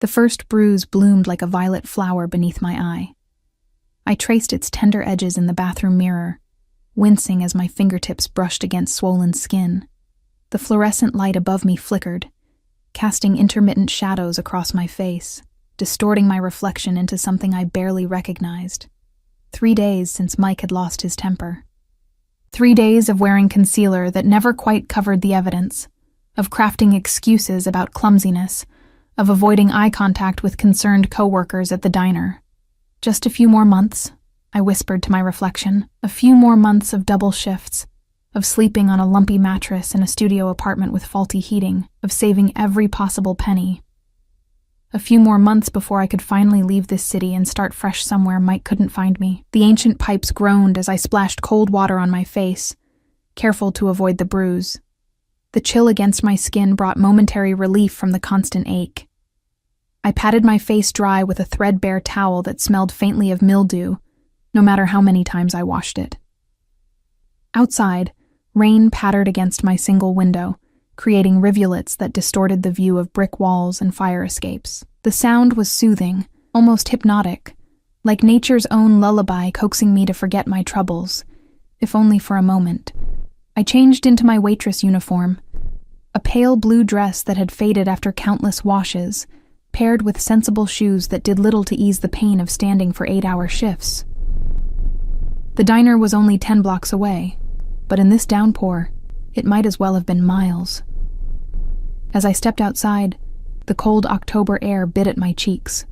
The first bruise bloomed like a violet flower beneath my eye. I traced its tender edges in the bathroom mirror, wincing as my fingertips brushed against swollen skin. The fluorescent light above me flickered, casting intermittent shadows across my face, distorting my reflection into something I barely recognized. 3 days since Mike had lost his temper. 3 days of wearing concealer that never quite covered the evidence, of crafting excuses about clumsiness, of avoiding eye contact with concerned coworkers at the diner. Just a few more months, I whispered to my reflection, a few more months of double shifts, of sleeping on a lumpy mattress in a studio apartment with faulty heating, of saving every possible penny. A few more months before I could finally leave this city and start fresh somewhere Mike couldn't find me. The ancient pipes groaned as I splashed cold water on my face, careful to avoid the bruise. The chill against my skin brought momentary relief from the constant ache. I patted my face dry with a threadbare towel that smelled faintly of mildew, no matter how many times I washed it. Outside, rain pattered against my single window, creating rivulets that distorted the view of brick walls and fire escapes. The sound was soothing, almost hypnotic, like nature's own lullaby coaxing me to forget my troubles, if only for a moment. I changed into my waitress uniform, a pale blue dress that had faded after countless washes, paired with sensible shoes that did little to ease the pain of standing for 8-hour shifts. The diner was only 10 blocks away, but in this downpour, it might as well have been miles. As I stepped outside, the cold October air bit at my cheeks.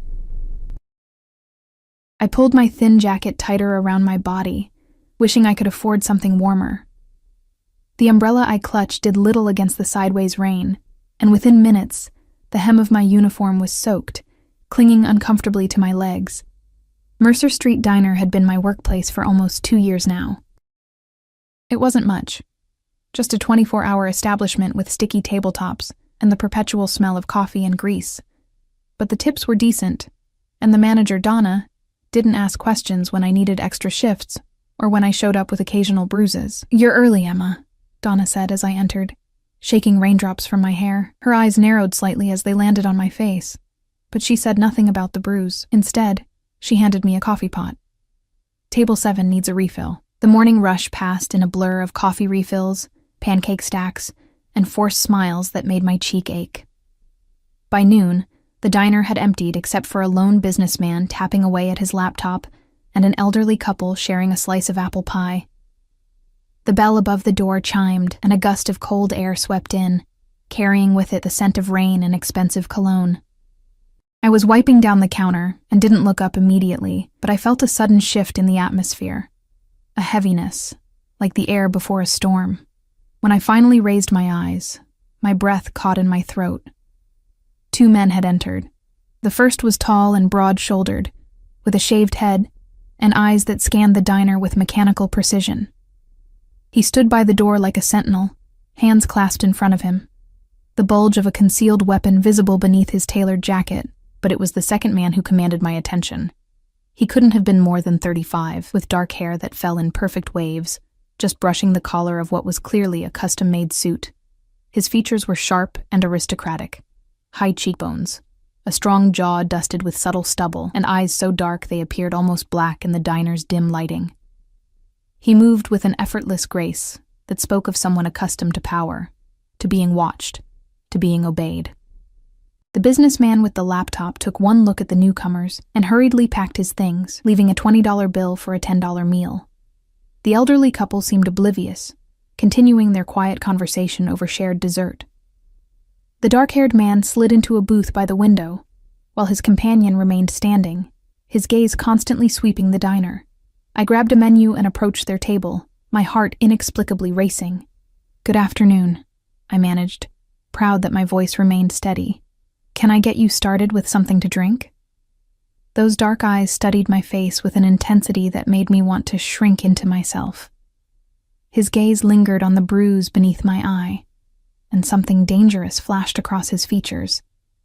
I pulled my thin jacket tighter around my body, wishing I could afford something warmer. The umbrella I clutched did little against the sideways rain, and within minutes, the hem of my uniform was soaked, clinging uncomfortably to my legs. Mercer Street Diner had been my workplace for almost 2 years now. It wasn't much. Just a 24-hour establishment with sticky tabletops and the perpetual smell of coffee and grease. But the tips were decent, and the manager, Donna, didn't ask questions when I needed extra shifts or when I showed up with occasional bruises. "You're early, Emma," Donna said as I entered, shaking raindrops from my hair. Her eyes narrowed slightly as they landed on my face, but she said nothing about the bruise. Instead, she handed me a coffee pot. "Table 7 needs a refill." The morning rush passed in a blur of coffee refills, pancake stacks, and forced smiles that made my cheek ache. By noon, the diner had emptied except for a lone businessman tapping away at his laptop and an elderly couple sharing a slice of apple pie. The bell above the door chimed, and a gust of cold air swept in, carrying with it the scent of rain and expensive cologne. I was wiping down the counter and didn't look up immediately, but I felt a sudden shift in the atmosphere. A heaviness, like the air before a storm. When I finally raised my eyes, my breath caught in my throat. 2 men had entered. The first was tall and broad-shouldered, with a shaved head and eyes that scanned the diner with mechanical precision. He stood by the door like a sentinel, hands clasped in front of him, the bulge of a concealed weapon visible beneath his tailored jacket, but it was the second man who commanded my attention. He couldn't have been more than 35, with dark hair that fell in perfect waves, just brushing the collar of what was clearly a custom-made suit. His features were sharp and aristocratic. High cheekbones, a strong jaw dusted with subtle stubble, and eyes so dark they appeared almost black in the diner's dim lighting. He moved with an effortless grace that spoke of someone accustomed to power, to being watched, to being obeyed. The businessman with the laptop took one look at the newcomers and hurriedly packed his things, leaving a $20 bill for a $10 meal. The elderly couple seemed oblivious, continuing their quiet conversation over shared dessert. The dark-haired man slid into a booth by the window, while his companion remained standing, his gaze constantly sweeping the diner. I grabbed a menu and approached their table, my heart inexplicably racing. "Good afternoon," I managed, proud that my voice remained steady. "Can I get you started with something to drink?" Those dark eyes studied my face with an intensity that made me want to shrink into myself. His gaze lingered on the bruise beneath my eye, and something dangerous flashed across his features,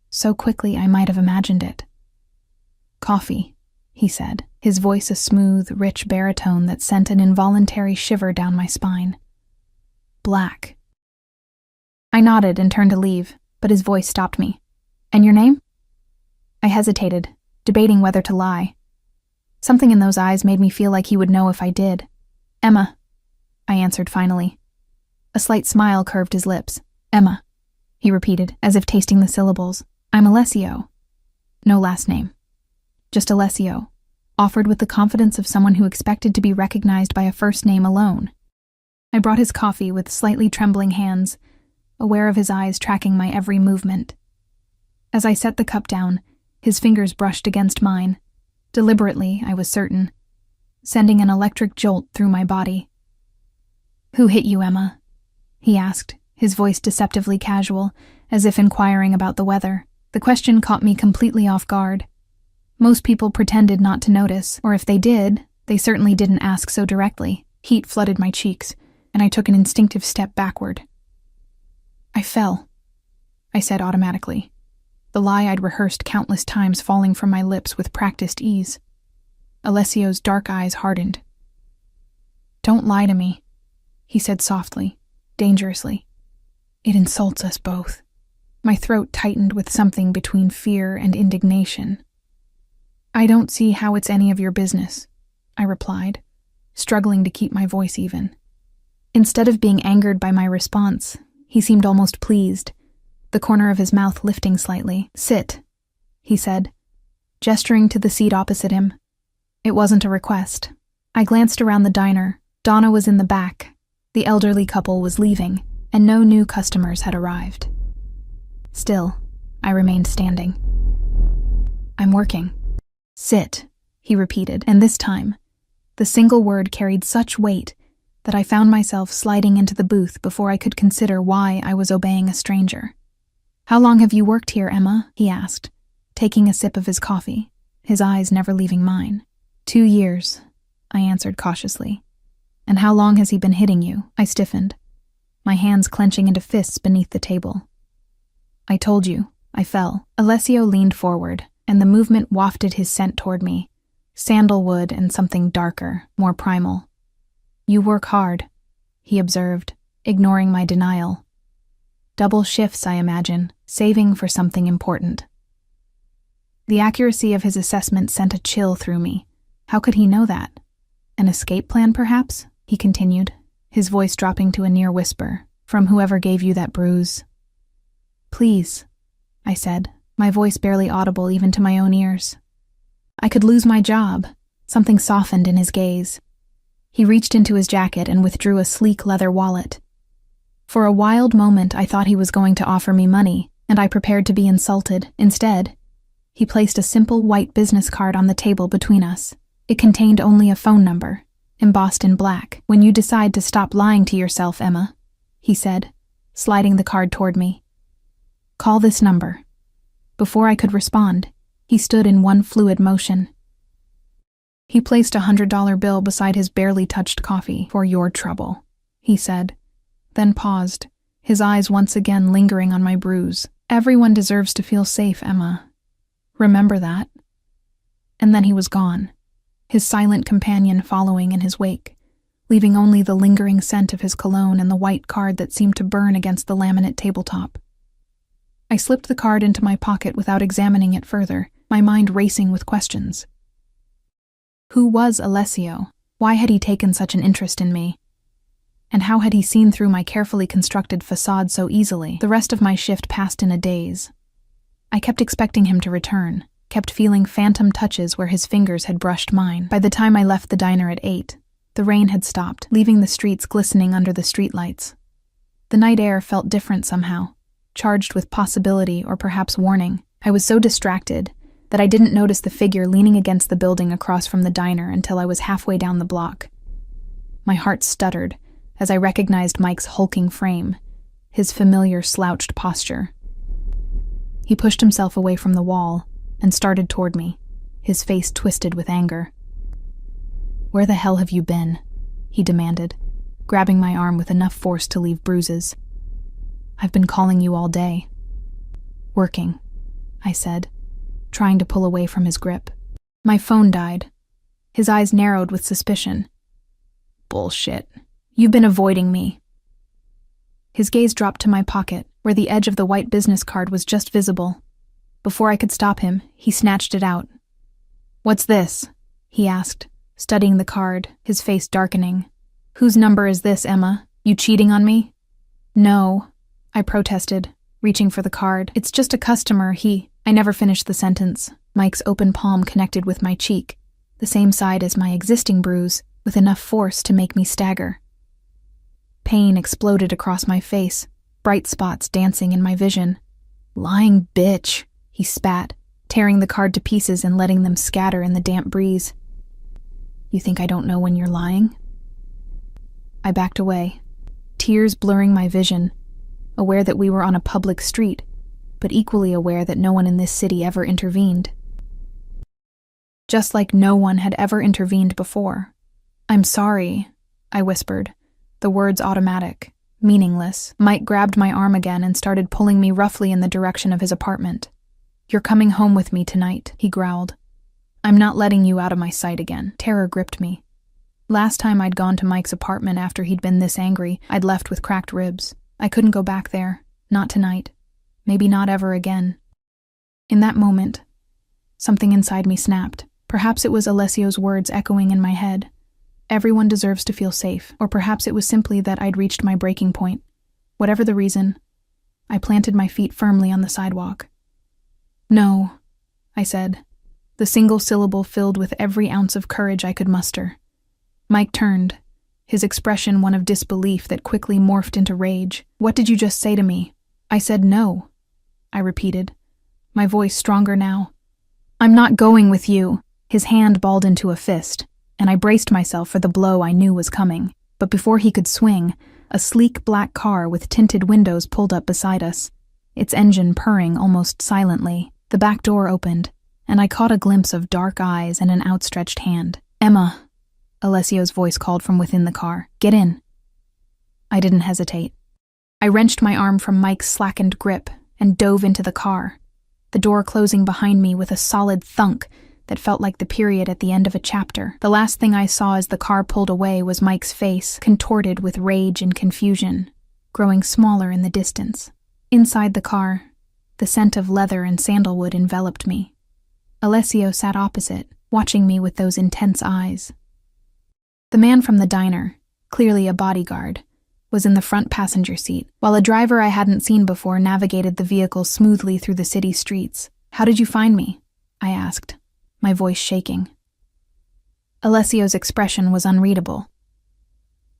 so quickly I might have imagined it. "Coffee," he said, his voice a smooth, rich baritone that sent an involuntary shiver down my spine. "Black." I nodded and turned to leave, but his voice stopped me. "And your name?" hesitated, debating whether to lie. Something in those eyes made me feel like he would know if I did. Emma, I answered finally. A slight smile curved his lips. Emma, he repeated, as if tasting the syllables. I'm Alessio. No last name. Just Alessio, offered with the confidence of someone who expected to be recognized by a first name alone. I brought his coffee with slightly trembling hands, aware of his eyes tracking my every movement. As I set the cup down, his fingers brushed against mine, deliberately, I was certain, sending an electric jolt through my body. Who hit you, Emma? He asked, his voice deceptively casual, as if inquiring about the weather. The question caught me completely off guard. Most people pretended not to notice, or if they did, they certainly didn't ask so directly. Heat flooded my cheeks, and I took an instinctive step backward. I fell, I said automatically, the lie I'd rehearsed countless times falling from my lips with practiced ease. Alessio's dark eyes hardened. Don't lie to me, he said softly, dangerously. It insults us both. My throat tightened with something between fear and indignation. I don't see how it's any of your business, I replied, struggling to keep my voice even. Instead of being angered by my response, he seemed almost pleased, the corner of his mouth lifting slightly. Sit, he said, gesturing to the seat opposite him. It wasn't a request. I glanced around the diner. Donna was in the back. The elderly couple was leaving, and no new customers had arrived. Still, I remained standing. I'm working. Sit, he repeated, and this time, the single word carried such weight that I found myself sliding into the booth before I could consider why I was obeying a stranger. How long have you worked here, Emma? He asked, taking a sip of his coffee, his eyes never leaving mine. 2 years, I answered cautiously. And how long has he been hitting you? I stiffened, my hands clenching into fists beneath the table. I told you, I fell. Alessio leaned forward, and the movement wafted his scent toward me, sandalwood and something darker, more primal. You work hard, he observed, ignoring my denial. Double shifts, I imagine, saving for something important. The accuracy of his assessment sent a chill through me. How could he know that? An escape plan, perhaps? He continued, his voice dropping to a near whisper. From whoever gave you that bruise. Please, I said, my voice barely audible even to my own ears. I could lose my job. Something softened in his gaze. He reached into his jacket and withdrew a sleek leather wallet. For a wild moment, I thought he was going to offer me money, and I prepared to be insulted. Instead, he placed a simple white business card on the table between us. It contained only a phone number, embossed in black. When you decide to stop lying to yourself, Emma, he said, sliding the card toward me. Call this number. Before I could respond, he stood in one fluid motion. He placed a $100 bill beside his barely touched coffee. For your trouble, he said, then paused, his eyes once again lingering on my bruise. Everyone deserves to feel safe, Emma. Remember that. And then he was gone, his silent companion following in his wake, leaving only the lingering scent of his cologne and the white card that seemed to burn against the laminate tabletop. I slipped the card into my pocket without examining it further, my mind racing with questions. Who was Alessio? Why had he taken such an interest in me? And how had he seen through my carefully constructed facade so easily? The rest of my shift passed in a daze. I kept expecting him to return, kept feeling phantom touches where his fingers had brushed mine. By the time I left the diner at 8, the rain had stopped, leaving the streets glistening under the streetlights. The night air felt different somehow, charged with possibility or perhaps warning. I was so distracted that I didn't notice the figure leaning against the building across from the diner until I was halfway down the block. My heart stuttered as I recognized Mike's hulking frame, his familiar slouched posture. He pushed himself away from the wall and started toward me, his face twisted with anger. Where the hell have you been? He demanded, grabbing my arm with enough force to leave bruises. I've been calling you all day. Working, I said, trying to pull away from his grip. My phone died. His eyes narrowed with suspicion. Bullshit. You've been avoiding me. His gaze dropped to my pocket, where the edge of the white business card was just visible. Before I could stop him, he snatched it out. "What's this?" he asked, studying the card, his face darkening. "Whose number is this, Emma? You cheating on me?" "No," I protested, reaching for the card. "It's just a customer, I never finished the sentence. Mike's open palm connected with my cheek, the same side as my existing bruise, with enough force to make me stagger. Pain exploded across my face, bright spots dancing in my vision. "Lying bitch," he spat, tearing the card to pieces and letting them scatter in the damp breeze. "You think I don't know when you're lying?" I backed away, tears blurring my vision, aware that we were on a public street, but equally aware that no one in this city ever intervened. Just like no one had ever intervened before. "I'm sorry," I whispered, the words automatic, meaningless. Mike grabbed my arm again and started pulling me roughly in the direction of his apartment. "You're coming home with me tonight," he growled. "I'm not letting you out of my sight again." Terror gripped me. Last time I'd gone to Mike's apartment after he'd been this angry, I'd left with cracked ribs. I couldn't go back there. Not tonight. Maybe not ever again. In that moment, something inside me snapped. Perhaps it was Alessio's words echoing in my head. Everyone deserves to feel safe, or perhaps it was simply that I'd reached my breaking point. Whatever the reason, I planted my feet firmly on the sidewalk. "No," I said, the single syllable filled with every ounce of courage I could muster. Mike turned, his expression one of disbelief that quickly morphed into rage. "What did you just say to me?" "I said no," I repeated, my voice stronger now. "I'm not going with you." His hand balled into a fist, and I braced myself for the blow I knew was coming. But before he could swing, a sleek black car with tinted windows pulled up beside us, its engine purring almost silently. The back door opened, and I caught a glimpse of dark eyes and an outstretched hand. "Emma," Alessio's voice called from within the car. "Get in." I didn't hesitate. I wrenched my arm from Mike's slackened grip and dove into the car, the door closing behind me with a solid thunk that felt like the period at the end of a chapter. The last thing I saw as the car pulled away was Mike's face, contorted with rage and confusion, growing smaller in the distance. Inside the car, the scent of leather and sandalwood enveloped me. Alessio sat opposite, watching me with those intense eyes. The man from the diner, clearly a bodyguard, was in the front passenger seat, while a driver I hadn't seen before navigated the vehicle smoothly through the city streets. "How did you find me?" I asked, my voice shaking. Alessio's expression was unreadable.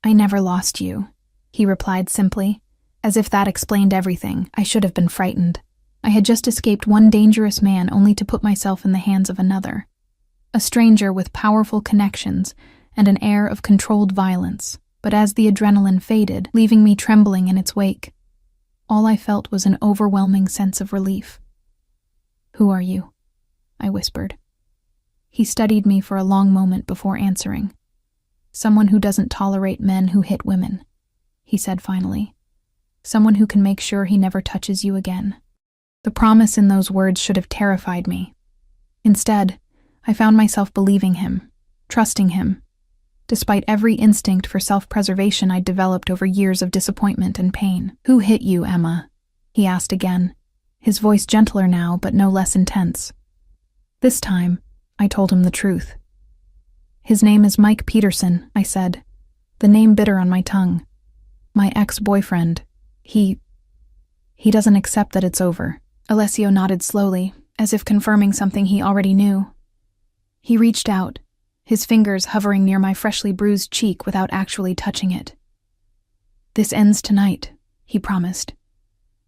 "I never lost you," he replied simply, as if that explained everything. I should have been frightened. I had just escaped one dangerous man only to put myself in the hands of another. A stranger with powerful connections and an air of controlled violence. But as the adrenaline faded, leaving me trembling in its wake, all I felt was an overwhelming sense of relief. "Who are you?" I whispered. He studied me for a long moment before answering. "Someone who doesn't tolerate men who hit women," he said finally. "Someone who can make sure he never touches you again." The promise in those words should have terrified me. Instead, I found myself believing him, trusting him, despite every instinct for self-preservation I'd developed over years of disappointment and pain. "Who hit you, Emma?" he asked again, his voice gentler now but no less intense. This time, I told him the truth. "His name is Mike Peterson," I said, the name bitter on my tongue. "My ex-boyfriend. He doesn't accept that it's over." Alessio nodded slowly, as if confirming something he already knew. He reached out, his fingers hovering near my freshly bruised cheek without actually touching it. "This ends tonight," he promised,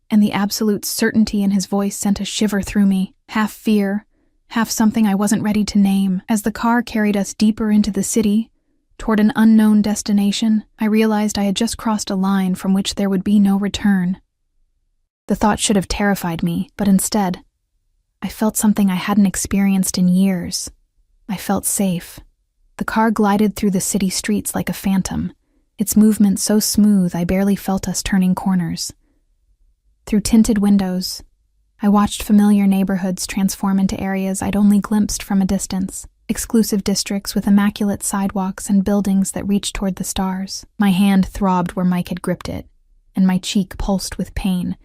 and the absolute certainty in his voice sent a shiver through me, half fear, half something I wasn't ready to name. As the car carried us deeper into the city, toward an unknown destination, I realized I had just crossed a line from which there would be no return. The thought should have terrified me, but instead, I felt something I hadn't experienced in years. I felt safe. The car glided through the city streets like a phantom, its movement so smooth I barely felt us turning corners. Through tinted windows, I watched familiar neighborhoods transform into areas I'd only glimpsed from a distance, exclusive districts with immaculate sidewalks and buildings that reached toward the stars. My hand throbbed where Mike had gripped it, and my cheek pulsed with pain,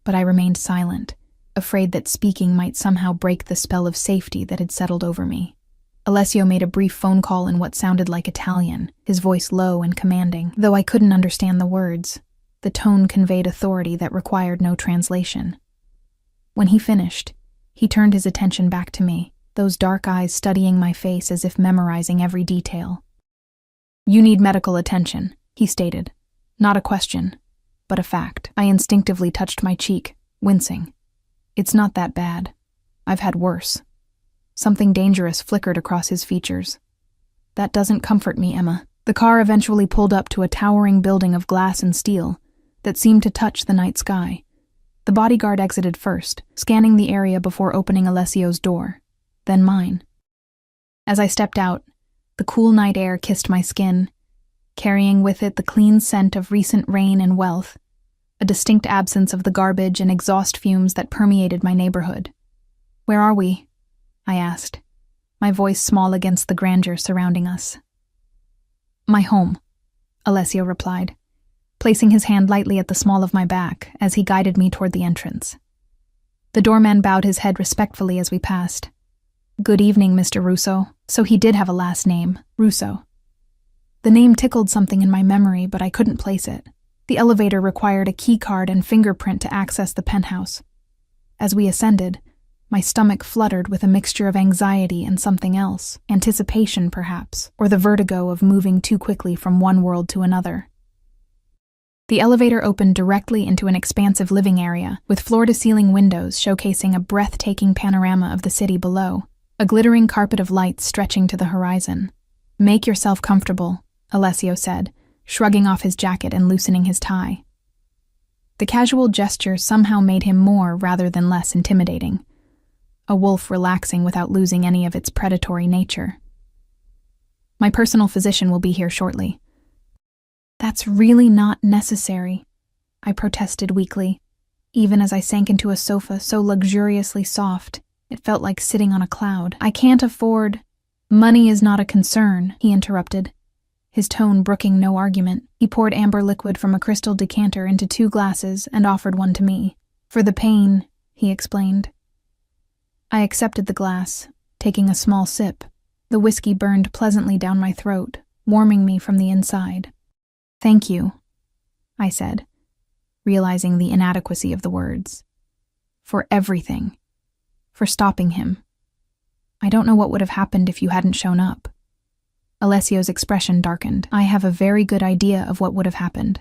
but I remained silent, afraid that speaking might somehow break the spell of safety that had settled over me. Alessio made a brief phone call in what sounded like Italian, his voice low and commanding. Though I couldn't understand the words, the tone conveyed authority that required no translation. When he finished, he turned his attention back to me, those dark eyes studying my face as if memorizing every detail. "You need medical attention," he stated. Not a question, but a fact. I instinctively touched my cheek, wincing. "It's not that bad. I've had worse." Something dangerous flickered across his features. "That doesn't comfort me, Emma." The car eventually pulled up to a towering building of glass and steel that seemed to touch the night sky. The bodyguard exited first, scanning the area before opening Alessio's door, then mine. As I stepped out, the cool night air kissed my skin, carrying with it the clean scent of recent rain and wealth, a distinct absence of the garbage and exhaust fumes that permeated my neighborhood. "Where are we?" I asked, my voice small against the grandeur surrounding us. "My home," Alessio replied, placing his hand lightly at the small of my back as he guided me toward the entrance. The doorman bowed his head respectfully as we passed. "Good evening, Mr. Russo." So he did have a last name, Russo. The name tickled something in my memory, but I couldn't place it. The elevator required a key card and fingerprint to access the penthouse. As we ascended, my stomach fluttered with a mixture of anxiety and something else, anticipation perhaps, or the vertigo of moving too quickly from one world to another. The elevator opened directly into an expansive living area, with floor-to-ceiling windows showcasing a breathtaking panorama of the city below, a glittering carpet of lights stretching to the horizon. "Make yourself comfortable," Alessio said, shrugging off his jacket and loosening his tie. The casual gesture somehow made him more rather than less intimidating, a wolf relaxing without losing any of its predatory nature. "My personal physician will be here shortly." "That's really not necessary," I protested weakly, even as I sank into a sofa so luxuriously soft it felt like sitting on a cloud. "I can't afford—" "Money is not a concern," he interrupted, his tone brooking no argument. He poured amber liquid from a crystal decanter into 2 glasses and offered one to me. "For the pain," he explained. I accepted the glass, taking a small sip. The whiskey burned pleasantly down my throat, warming me from the inside. "Thank you," I said, realizing the inadequacy of the words. "For everything. For stopping him. I don't know what would have happened if you hadn't shown up." Alessio's expression darkened. "I have a very good idea of what would have happened,"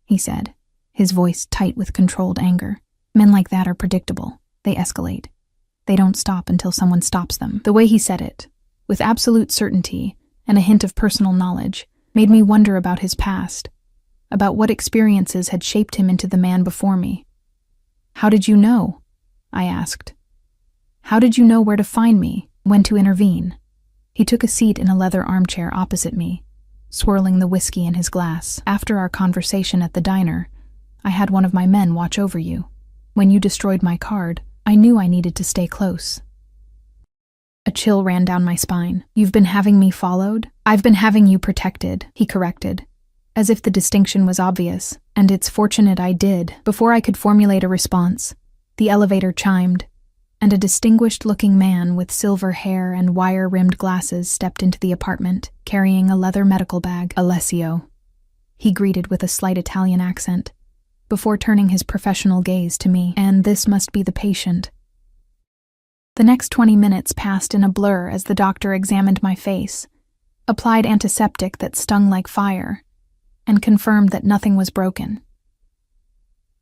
he said, his voice tight with controlled anger. "Men like that are predictable. They escalate. They don't stop until someone stops them." The way he said it, with absolute certainty and a hint of personal knowledge, made me wonder about his past, about what experiences had shaped him into the man before me. "How did you know?" I asked. "How did you know where to find me, when to intervene?" He took a seat in a leather armchair opposite me, swirling the whiskey in his glass. "After our conversation at the diner, I had one of my men watch over you. When you destroyed my card, I knew I needed to stay close." A chill ran down my spine. "You've been having me followed?" "I've been having you protected," he corrected, as if the distinction was obvious, and it's fortunate I did. Before I could formulate a response, the elevator chimed, and a distinguished-looking man with silver hair and wire-rimmed glasses stepped into the apartment, carrying a leather medical bag. "Alessio," he greeted with a slight Italian accent, before turning his professional gaze to me. "And this must be the patient." The next 20 minutes passed in a blur as the doctor examined my face, applied antiseptic that stung like fire, and confirmed that nothing was broken.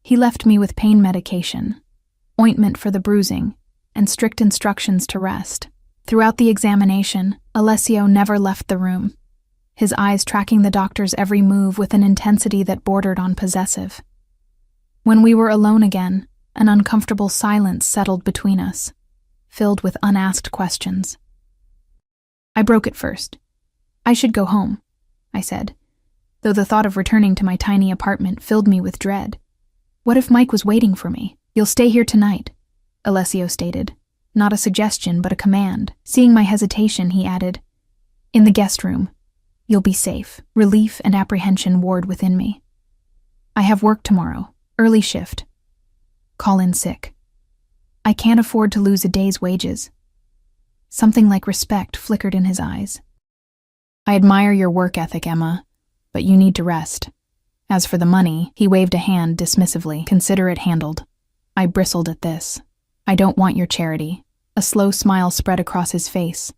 He left me with pain medication, ointment for the bruising, and strict instructions to rest. Throughout the examination, Alessio never left the room, his eyes tracking the doctor's every move with an intensity that bordered on possessive. When we were alone again, an uncomfortable silence settled between us, filled with unasked questions. I broke it first. "I should go home," I said, though the thought of returning to my tiny apartment filled me with dread. "What if Mike was waiting for me?" "You'll stay here tonight," Alessio stated, not a suggestion but a command. Seeing my hesitation, he added, "In the guest room. You'll be safe." Relief and apprehension warred within me. "I have work tomorrow, early shift. Call in sick." I can't afford to lose a day's wages. Something like respect flickered in his eyes. I admire your work ethic, Emma, but you need to rest. As for the money, he waved a hand dismissively. Consider it handled. I bristled at this. I don't want your charity. A slow smile spread across his face.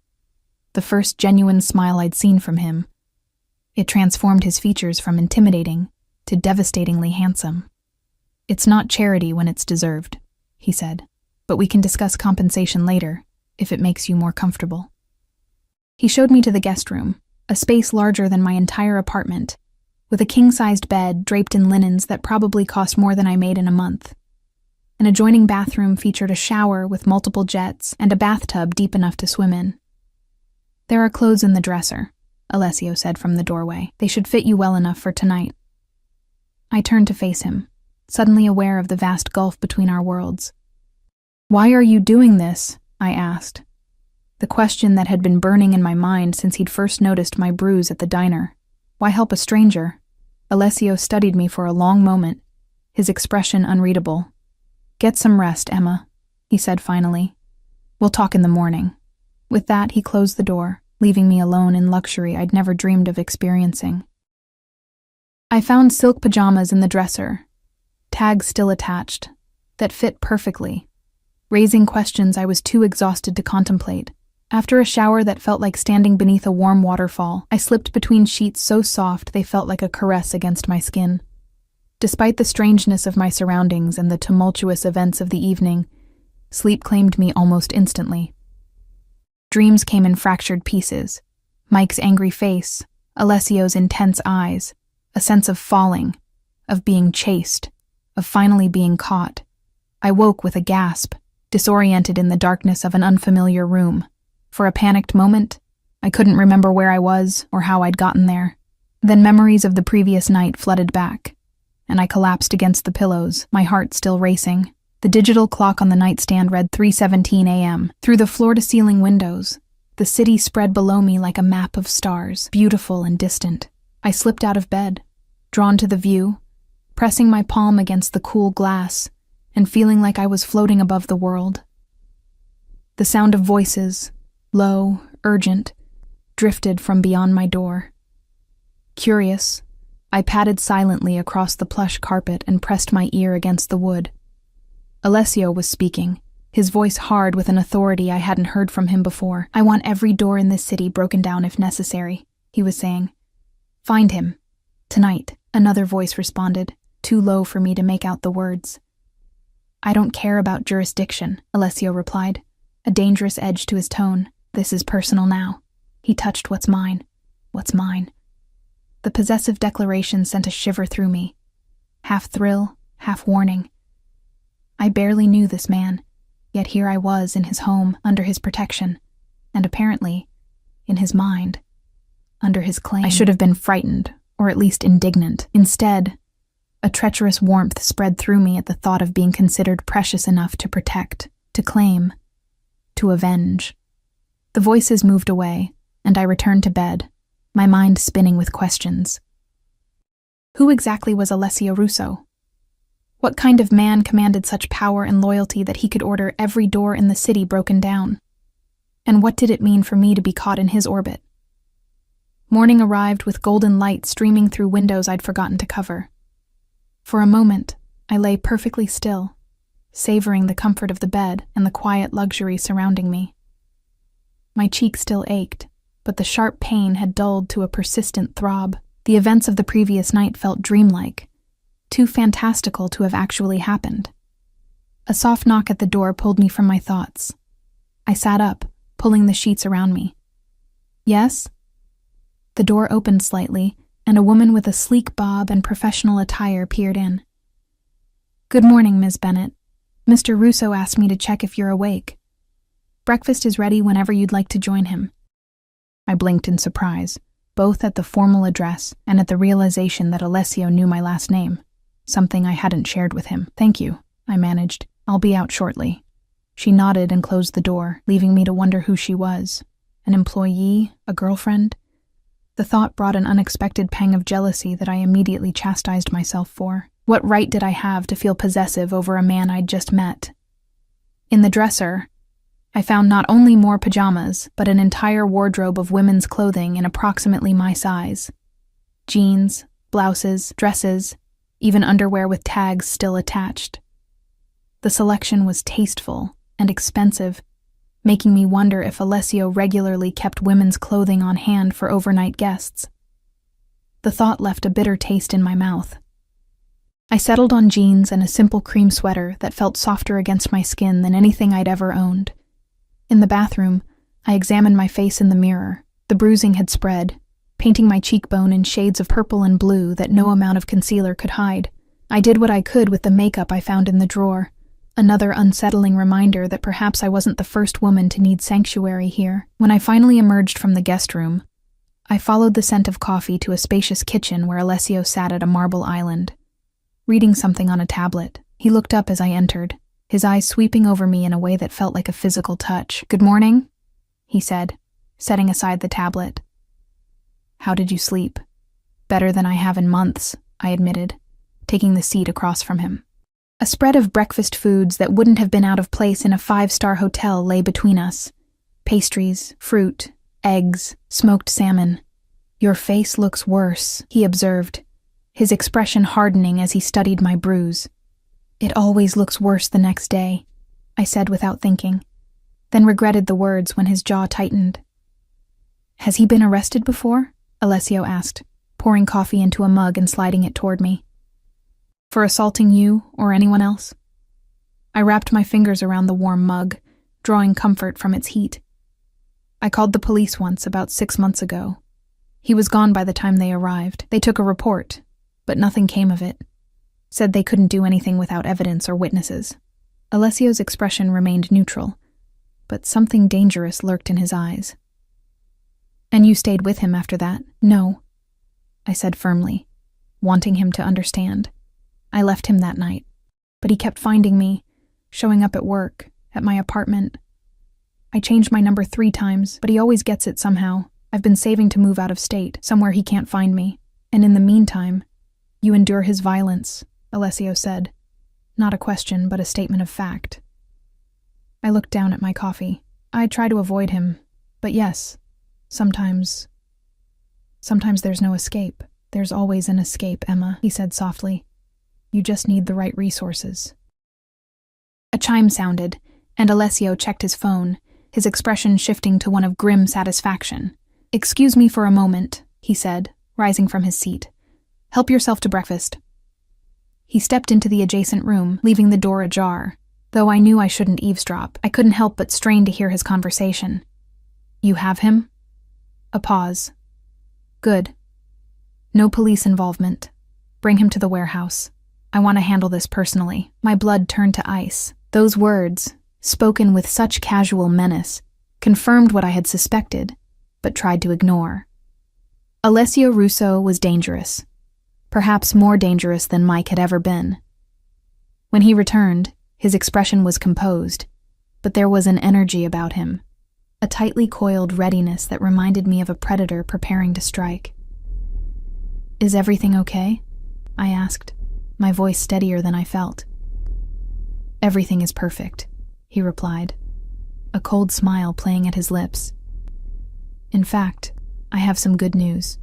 The first genuine smile I'd seen from him. It transformed his features from intimidating to devastatingly handsome. It's not charity when it's deserved, he said, but we can discuss compensation later, if it makes you more comfortable. He showed me to the guest room, a space larger than my entire apartment, with a king-sized bed draped in linens that probably cost more than I made in a month. An adjoining bathroom featured a shower with multiple jets and a bathtub deep enough to swim in. There are clothes in the dresser, Alessio said from the doorway. They should fit you well enough for tonight. I turned to face him, suddenly aware of the vast gulf between our worlds. Why are you doing this? I asked. The question that had been burning in my mind since he'd first noticed my bruise at the diner. Why help a stranger? Alessio studied me for a long moment, his expression unreadable. Get some rest, Emma, he said finally. We'll talk in the morning. With that, he closed the door, leaving me alone in luxury I'd never dreamed of experiencing. I found silk pajamas in the dresser, tags still attached, that fit perfectly, raising questions I was too exhausted to contemplate. After a shower that felt like standing beneath a warm waterfall, I slipped between sheets so soft they felt like a caress against my skin. Despite the strangeness of my surroundings and the tumultuous events of the evening, sleep claimed me almost instantly. Dreams came in fractured pieces. Mike's angry face, Alessio's intense eyes, a sense of falling, of being chased, of finally being caught. I woke with a gasp, disoriented in the darkness of an unfamiliar room. For a panicked moment, I couldn't remember where I was or how I'd gotten there. Then memories of the previous night flooded back, and I collapsed against the pillows, my heart still racing. The digital clock on the nightstand read 3:17 a.m. Through the floor-to-ceiling windows, the city spread below me like a map of stars, beautiful and distant. I slipped out of bed, drawn to the view, pressing my palm against the cool glass and feeling like I was floating above the world. The sound of voices, low, urgent, drifted from beyond my door. Curious, I padded silently across the plush carpet and pressed my ear against the wood. Alessio was speaking, his voice hard with an authority I hadn't heard from him before. I want every door in this city broken down if necessary, he was saying. Find him. Tonight, another voice responded, too low for me to make out the words. I don't care about jurisdiction, Alessio replied, a dangerous edge to his tone. This is personal now. He touched what's mine. What's mine? The possessive declaration sent a shiver through me. Half thrill, half warning. I barely knew this man, yet here I was in his home, under his protection, and apparently, in his mind, under his claim. I should have been frightened, or at least indignant. Instead, a treacherous warmth spread through me at the thought of being considered precious enough to protect, to claim, to avenge. The voices moved away, and I returned to bed, my mind spinning with questions. Who exactly was Alessio Russo? What kind of man commanded such power and loyalty that he could order every door in the city broken down? And what did it mean for me to be caught in his orbit? Morning arrived with golden light streaming through windows I'd forgotten to cover. For a moment, I lay perfectly still, savoring the comfort of the bed and the quiet luxury surrounding me. My cheek still ached, but the sharp pain had dulled to a persistent throb. The events of the previous night felt dreamlike, too fantastical to have actually happened. A soft knock at the door pulled me from my thoughts. I sat up, pulling the sheets around me. Yes? The door opened slightly, and a woman with a sleek bob and professional attire peered in. Good morning, Ms. Bennett. Mr. Russo asked me to check if you're awake. Breakfast is ready whenever you'd like to join him. I blinked in surprise, both at the formal address and at the realization that Alessio knew my last name. Something I hadn't shared with him. Thank you, I managed. I'll be out shortly. She nodded and closed the door, leaving me to wonder who she was. An employee? A girlfriend? The thought brought an unexpected pang of jealousy that I immediately chastised myself for. What right did I have to feel possessive over a man I'd just met? In the dresser, I found not only more pajamas, but an entire wardrobe of women's clothing in approximately my size. Jeans, blouses, dresses, even underwear with tags still attached. The selection was tasteful and expensive, making me wonder if Alessio regularly kept women's clothing on hand for overnight guests. The thought left a bitter taste in my mouth. I settled on jeans and a simple cream sweater that felt softer against my skin than anything I'd ever owned. In the bathroom, I examined my face in the mirror. The bruising had spread, painting my cheekbone in shades of purple and blue that no amount of concealer could hide. I did what I could with the makeup I found in the drawer, another unsettling reminder that perhaps I wasn't the first woman to need sanctuary here. When I finally emerged from the guest room, I followed the scent of coffee to a spacious kitchen where Alessio sat at a marble island, reading something on a tablet. He looked up as I entered, his eyes sweeping over me in a way that felt like a physical touch. "Good morning," he said, setting aside the tablet. "How did you sleep?" "Better than I have in months," I admitted, taking the seat across from him. A spread of breakfast foods that wouldn't have been out of place in a 5-star hotel lay between us. Pastries, fruit, eggs, smoked salmon. "Your face looks worse," he observed, his expression hardening as he studied my bruise. "It always looks worse the next day," I said without thinking, then regretted the words when his jaw tightened. "Has he been arrested before?" Alessio asked, pouring coffee into a mug and sliding it toward me. "For assaulting you or anyone else?" I wrapped my fingers around the warm mug, drawing comfort from its heat. "I called the police once about 6 months ago. He was gone by the time they arrived. They took a report, but nothing came of it. Said they couldn't do anything without evidence or witnesses." Alessio's expression remained neutral, but something dangerous lurked in his eyes. "And you stayed with him after that?" "No," I said firmly, wanting him to understand. "I left him that night, but he kept finding me, showing up at work, at my apartment. I changed my number 3 times, but he always gets it somehow. I've been saving to move out of state, somewhere he can't find me. And in the meantime, you endure his violence," Alessio said. Not a question, but a statement of fact. I looked down at my coffee. I try to avoid him, but yes, sometimes there's no escape. "There's always an escape, Emma," he said softly. "You just need the right resources." A chime sounded, and Alessio checked his phone, his expression shifting to one of grim satisfaction. "Excuse me for a moment," he said, rising from his seat. "Help yourself to breakfast." He stepped into the adjacent room, leaving the door ajar. Though I knew I shouldn't eavesdrop, I couldn't help but strain to hear his conversation. "You have him?" A pause. "Good. No police involvement. Bring him to the warehouse. I want to handle this personally." My blood turned to ice. Those words, spoken with such casual menace, confirmed what I had suspected, but tried to ignore. Alessio Russo was dangerous, perhaps more dangerous than Mike had ever been. When he returned, his expression was composed, but there was an energy about him, a tightly coiled readiness that reminded me of a predator preparing to strike. "Is everything okay?" I asked, my voice steadier than I felt. "Everything is perfect," he replied, a cold smile playing at his lips. "In fact, I have some good news.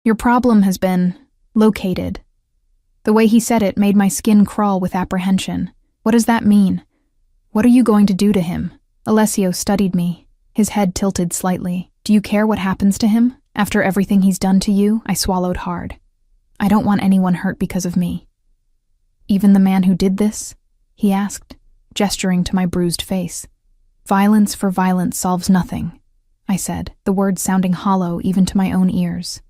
Your problem has been located." The way he said it made my skin crawl with apprehension. "What does that mean? What are you going to do to him?" Alessio studied me, his head tilted slightly. "Do you care what happens to him? After everything he's done to you?" I swallowed hard. "I don't want anyone hurt because of me." "Even the man who did this?" he asked, gesturing to my bruised face. "Violence for violence solves nothing," I said, the words sounding hollow even to my own ears.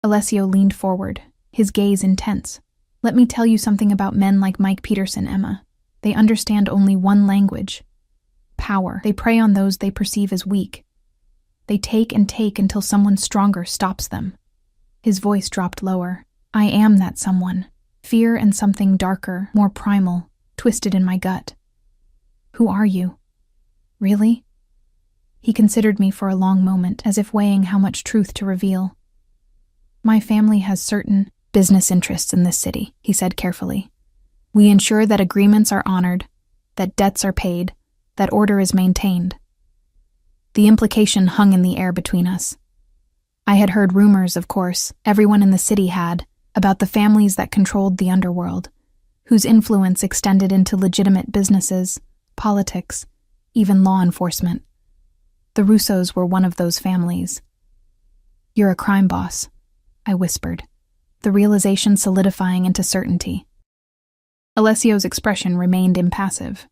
Alessio leaned forward, his gaze intense. "Let me tell you something about men like Mike Peterson, Emma. They understand only one language: power. They prey on those they perceive as weak. They take and take until someone stronger stops them." His voice dropped lower. "I am that someone. Fear and something darker, more primal, twisted in my gut." "Who are you?" "Really?" He considered me for a long moment, as if weighing how much truth to reveal. "My family has certain business interests in this city," he said carefully. "We ensure that agreements are honored, that debts are paid, that order is maintained. The implication hung in the air between us. I had heard rumors, of course, everyone in the city had, about the families that controlled the underworld, whose influence extended into legitimate businesses, politics, even law enforcement. The Russos were one of those families. "You're a crime boss," I whispered, the realization solidifying into certainty. Alessio's expression remained impassive.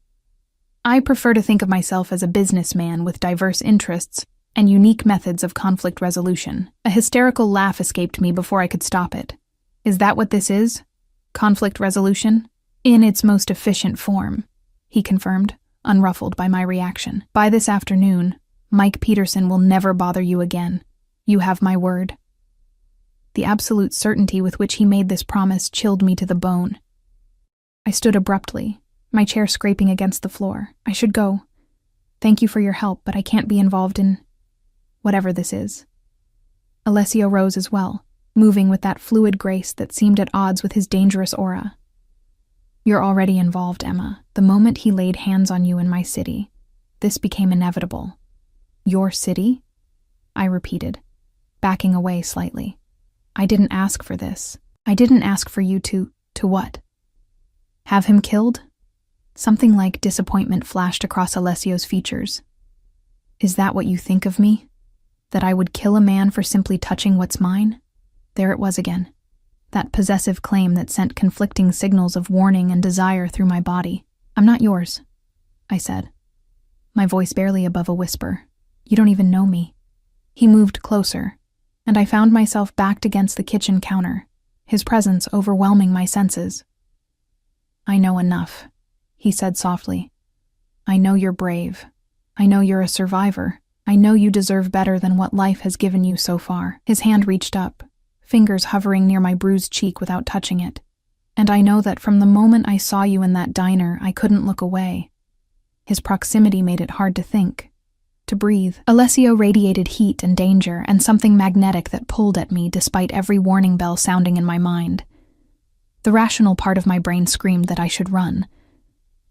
"I prefer to think of myself as a businessman with diverse interests and unique methods of conflict resolution." A hysterical laugh escaped me before I could stop it. "Is that what this is? Conflict resolution?" "In its most efficient form," he confirmed, unruffled by my reaction. "By this afternoon, Mike Peterson will never bother you again. You have my word." The absolute certainty with which he made this promise chilled me to the bone. I stood abruptly, my chair scraping against the floor. "I should go. Thank you for your help, but I can't be involved in whatever this is." Alessio rose as well, moving with that fluid grace that seemed at odds with his dangerous aura. "You're already involved, Emma. The moment he laid hands on you in my city, this became inevitable." "Your city?" I repeated, backing away slightly. "I didn't ask for this. I didn't ask for you to what? Have him killed?" Something like disappointment flashed across Alessio's features. "Is that what you think of me? That I would kill a man for simply touching what's mine?" There it was again, that possessive claim that sent conflicting signals of warning and desire through my body. "I'm not yours," I said, my voice barely above a whisper. "You don't even know me." He moved closer, and I found myself backed against the kitchen counter, his presence overwhelming my senses. "I know enough," he said softly. "I know you're brave. I know you're a survivor. I know you deserve better than what life has given you so far." His hand reached up, fingers hovering near my bruised cheek without touching it. "And I know that from the moment I saw you in that diner, I couldn't look away." His proximity made it hard to think, to breathe. Alessio radiated heat and danger and something magnetic that pulled at me despite every warning bell sounding in my mind. The rational part of my brain screamed that I should run,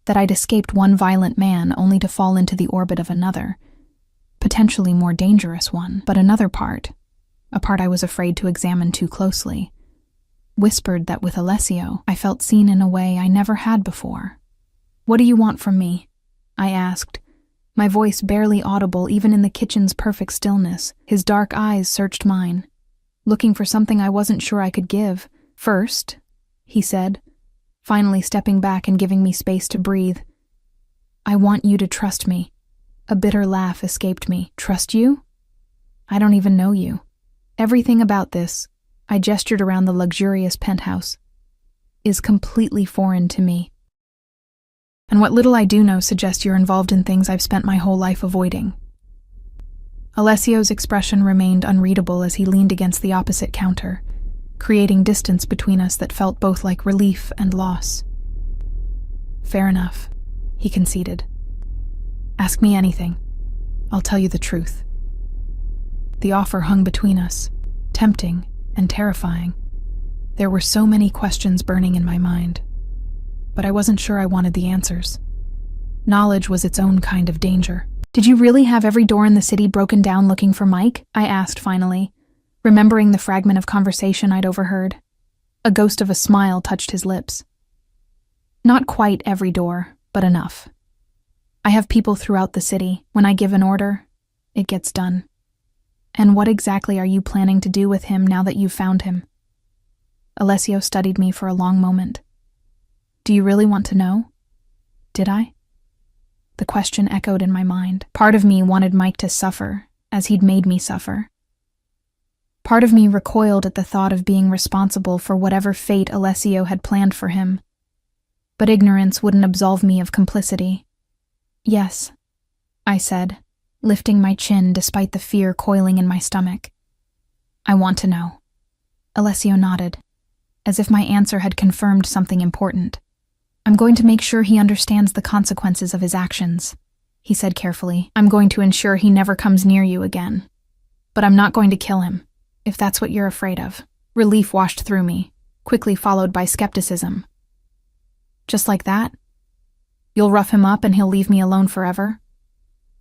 that I'd escaped one violent man only to fall into the orbit of another, potentially more dangerous one. But another part, a part I was afraid to examine too closely, whispered that with Alessio, I felt seen in a way I never had before. "What do you want from me?" I asked, my voice barely audible even in the kitchen's perfect stillness. His dark eyes searched mine, looking for something I wasn't sure I could give. "First," he said, finally stepping back and giving me space to breathe, "I want you to trust me." A bitter laugh escaped me. "Trust you? I don't even know you. Everything about this," I gestured around the luxurious penthouse, "is completely foreign to me. And what little I do know suggests you're involved in things I've spent my whole life avoiding." Alessio's expression remained unreadable as he leaned against the opposite counter, creating distance between us that felt both like relief and loss. "Fair enough," he conceded. "Ask me anything. I'll tell you the truth." The offer hung between us, tempting and terrifying. There were so many questions burning in my mind, but I wasn't sure I wanted the answers. Knowledge was its own kind of danger. "Did you really have every door in the city broken down looking for Mike?" I asked finally, remembering the fragment of conversation I'd overheard. A ghost of a smile touched his lips. "Not quite every door, but enough. I have people throughout the city. When I give an order, it gets done." "And what exactly are you planning to do with him now that you've found him?" Alessio studied me for a long moment. "Do you really want to know?" Did I? The question echoed in my mind. Part of me wanted Mike to suffer, as he'd made me suffer. Part of me recoiled at the thought of being responsible for whatever fate Alessio had planned for him. But ignorance wouldn't absolve me of complicity. "Yes," I said, lifting my chin despite the fear coiling in my stomach. "I want to know." Alessio nodded, as if my answer had confirmed something important. "I'm going to make sure he understands the consequences of his actions," he said carefully. "I'm going to ensure he never comes near you again. But I'm not going to kill him, if that's what you're afraid of." Relief washed through me, quickly followed by skepticism. "Just like that?" You'll rough him up and he'll leave me alone forever?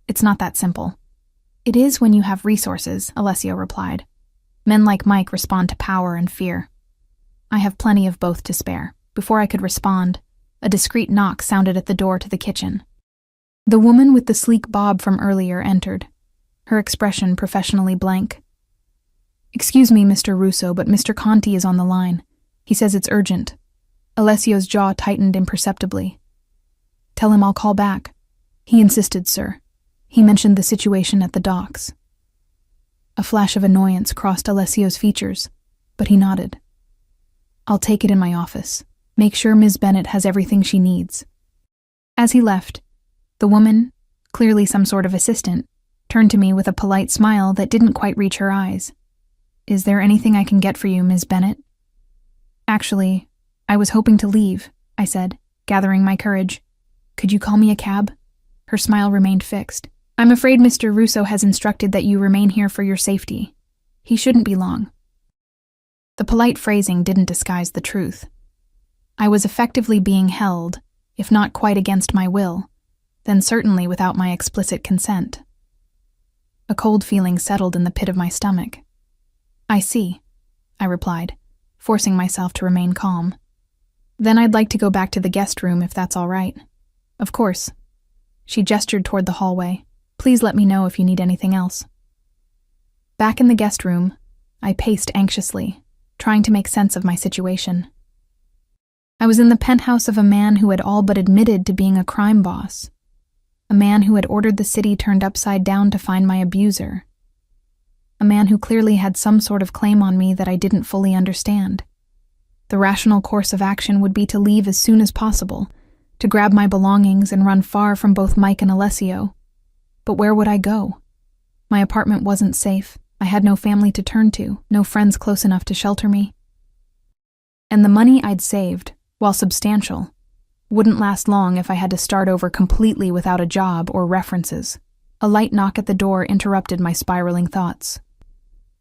It's not that simple. It is when you have resources, Alessio replied. Men like Mike respond to power and fear. I have plenty of both to spare. Before I could respond, a discreet knock sounded at the door to the kitchen. The woman with the sleek bob from earlier entered, her expression professionally blank. Excuse me, Mr. Russo, but Mr. Conti is on the line. He says it's urgent. Alessio's jaw tightened imperceptibly. Tell him I'll call back. He insisted, sir. He mentioned the situation at the docks. A flash of annoyance crossed Alessio's features, but he nodded. I'll take it in my office. Make sure Ms. Bennett has everything she needs. As he left, the woman, clearly some sort of assistant, turned to me with a polite smile that didn't quite reach her eyes. Is there anything I can get for you, Ms. Bennett? Actually, I was hoping to leave, I said, gathering my courage. Could you call me a cab? Her smile remained fixed. I'm afraid Mr. Russo has instructed that you remain here for your safety. He shouldn't be long. The polite phrasing didn't disguise the truth. I was effectively being held, if not quite against my will, then certainly without my explicit consent. A cold feeling settled in the pit of my stomach. I see, I replied, forcing myself to remain calm. Then I'd like to go back to the guest room if that's all right. Of course. She gestured toward the hallway. Please let me know if you need anything else. Back in the guest room, I paced anxiously, trying to make sense of my situation. I was in the penthouse of a man who had all but admitted to being a crime boss. A man who had ordered the city turned upside down to find my abuser. A man who clearly had some sort of claim on me that I didn't fully understand. The rational course of action would be to leave as soon as possible, to grab my belongings and run far from both Mike and Alessio. But where would I go? My apartment wasn't safe. I had no family to turn to, no friends close enough to shelter me. And the money I'd saved, while substantial, wouldn't last long if I had to start over completely without a job or references. A light knock at the door interrupted my spiraling thoughts.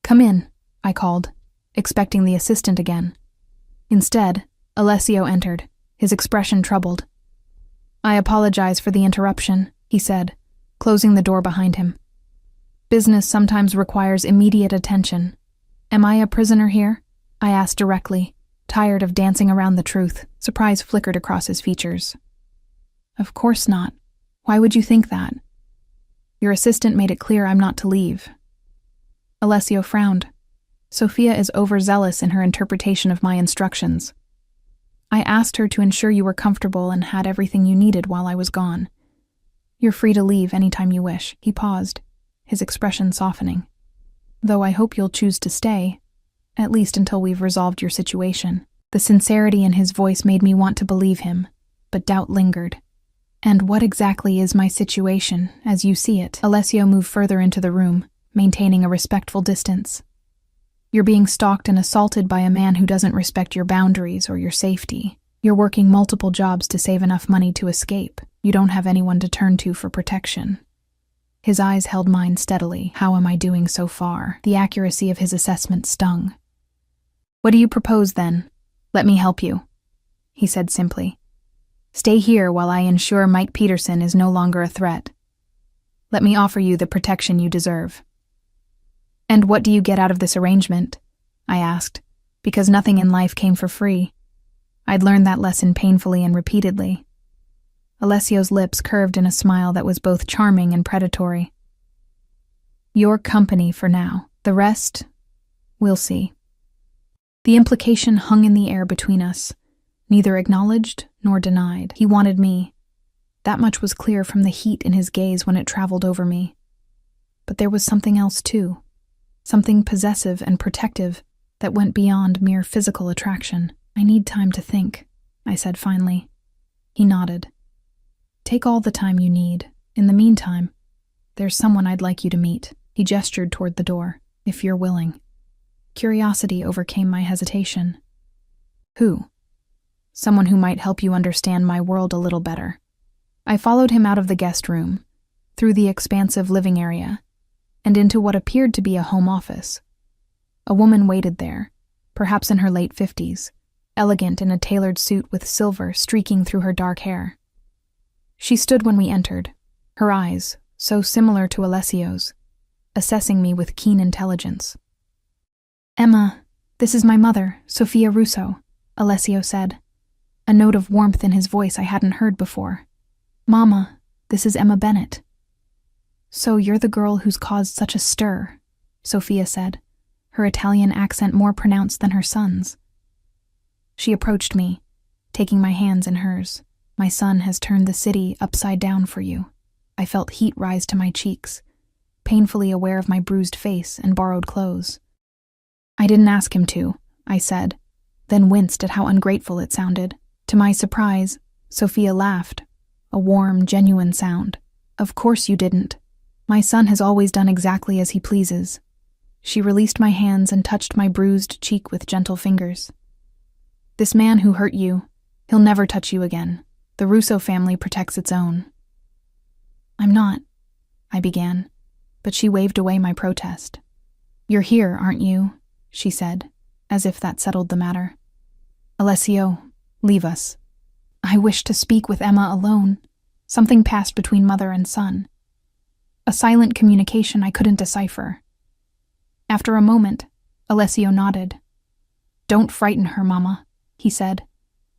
Come in, I called, expecting the assistant again. Instead, Alessio entered, his expression troubled. I apologize for the interruption, he said, closing the door behind him. Business sometimes requires immediate attention. Am I a prisoner here? I asked directly, tired of dancing around the truth. Surprise flickered across his features. Of course not. Why would you think that? Your assistant made it clear I'm not to leave. Alessio frowned. Sophia is overzealous in her interpretation of my instructions. I asked her to ensure you were comfortable and had everything you needed while I was gone. You're free to leave anytime you wish. He paused, his expression softening. Though I hope you'll choose to stay, at least until we've resolved your situation. The sincerity in his voice made me want to believe him, but doubt lingered. And what exactly is my situation, as you see it? Alessio moved further into the room, maintaining a respectful distance. You're being stalked and assaulted by a man who doesn't respect your boundaries or your safety. You're working multiple jobs to save enough money to escape. You don't have anyone to turn to for protection. His eyes held mine steadily. How am I doing so far? The accuracy of his assessment stung. What do you propose, then? Let me help you, he said simply. Stay here while I ensure Mike Peterson is no longer a threat. Let me offer you the protection you deserve. And what do you get out of this arrangement? I asked, because nothing in life came for free. I'd learned that lesson painfully and repeatedly. Alessio's lips curved in a smile that was both charming and predatory. Your company for now. The rest, we'll see. The implication hung in the air between us, neither acknowledged nor denied. He wanted me. That much was clear from the heat in his gaze when it traveled over me. But there was something else too. Something possessive and protective that went beyond mere physical attraction. I need time to think, I said finally. He nodded. Take all the time you need. In the meantime, there's someone I'd like you to meet. He gestured toward the door, if you're willing. Curiosity overcame my hesitation. Who? Someone who might help you understand my world a little better. I followed him out of the guest room, through the expansive living area, and into what appeared to be a home office. A woman waited there, perhaps in her late 50s, elegant in a tailored suit with silver streaking through her dark hair. She stood when we entered, her eyes, so similar to Alessio's, assessing me with keen intelligence. "Emma, this is my mother, Sophia Russo," Alessio said, a note of warmth in his voice I hadn't heard before. "Mama, this is Emma Bennett." "So you're the girl who's caused such a stir," Sophia said, her Italian accent more pronounced than her son's. She approached me, taking my hands in hers. "My son has turned the city upside down for you." I felt heat rise to my cheeks, painfully aware of my bruised face and borrowed clothes. "I didn't ask him to," I said, then winced at how ungrateful it sounded. To my surprise, Sophia laughed, a warm, genuine sound. "Of course you didn't. My son has always done exactly as he pleases." She released my hands and touched my bruised cheek with gentle fingers. "This man who hurt you, he'll never touch you again. The Russo family protects its own." "I'm not," I began, but she waved away my protest. "You're here, aren't you?" she said, as if that settled the matter. "Alessio, leave us." I wished to speak with Emma alone. Something passed between mother and son. A silent communication I couldn't decipher. After a moment, Alessio nodded. "Don't frighten her, Mama," he said,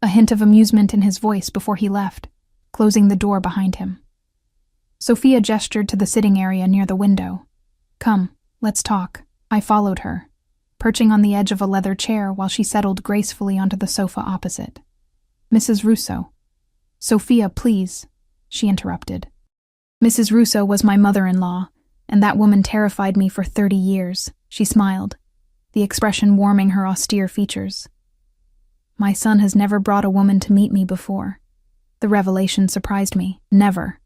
a hint of amusement in his voice before he left, closing the door behind him. Sophia gestured to the sitting area near the window. "Come, let's talk." I followed her, perching on the edge of a leather chair while she settled gracefully onto the sofa opposite. "Mrs. Russo." "Sophia, please," she interrupted. "Mrs. Russo was my mother-in-law, and that woman terrified me for 30 years, she smiled, the expression warming her austere features. "My son has never brought a woman to meet me before." The revelation surprised me. Never.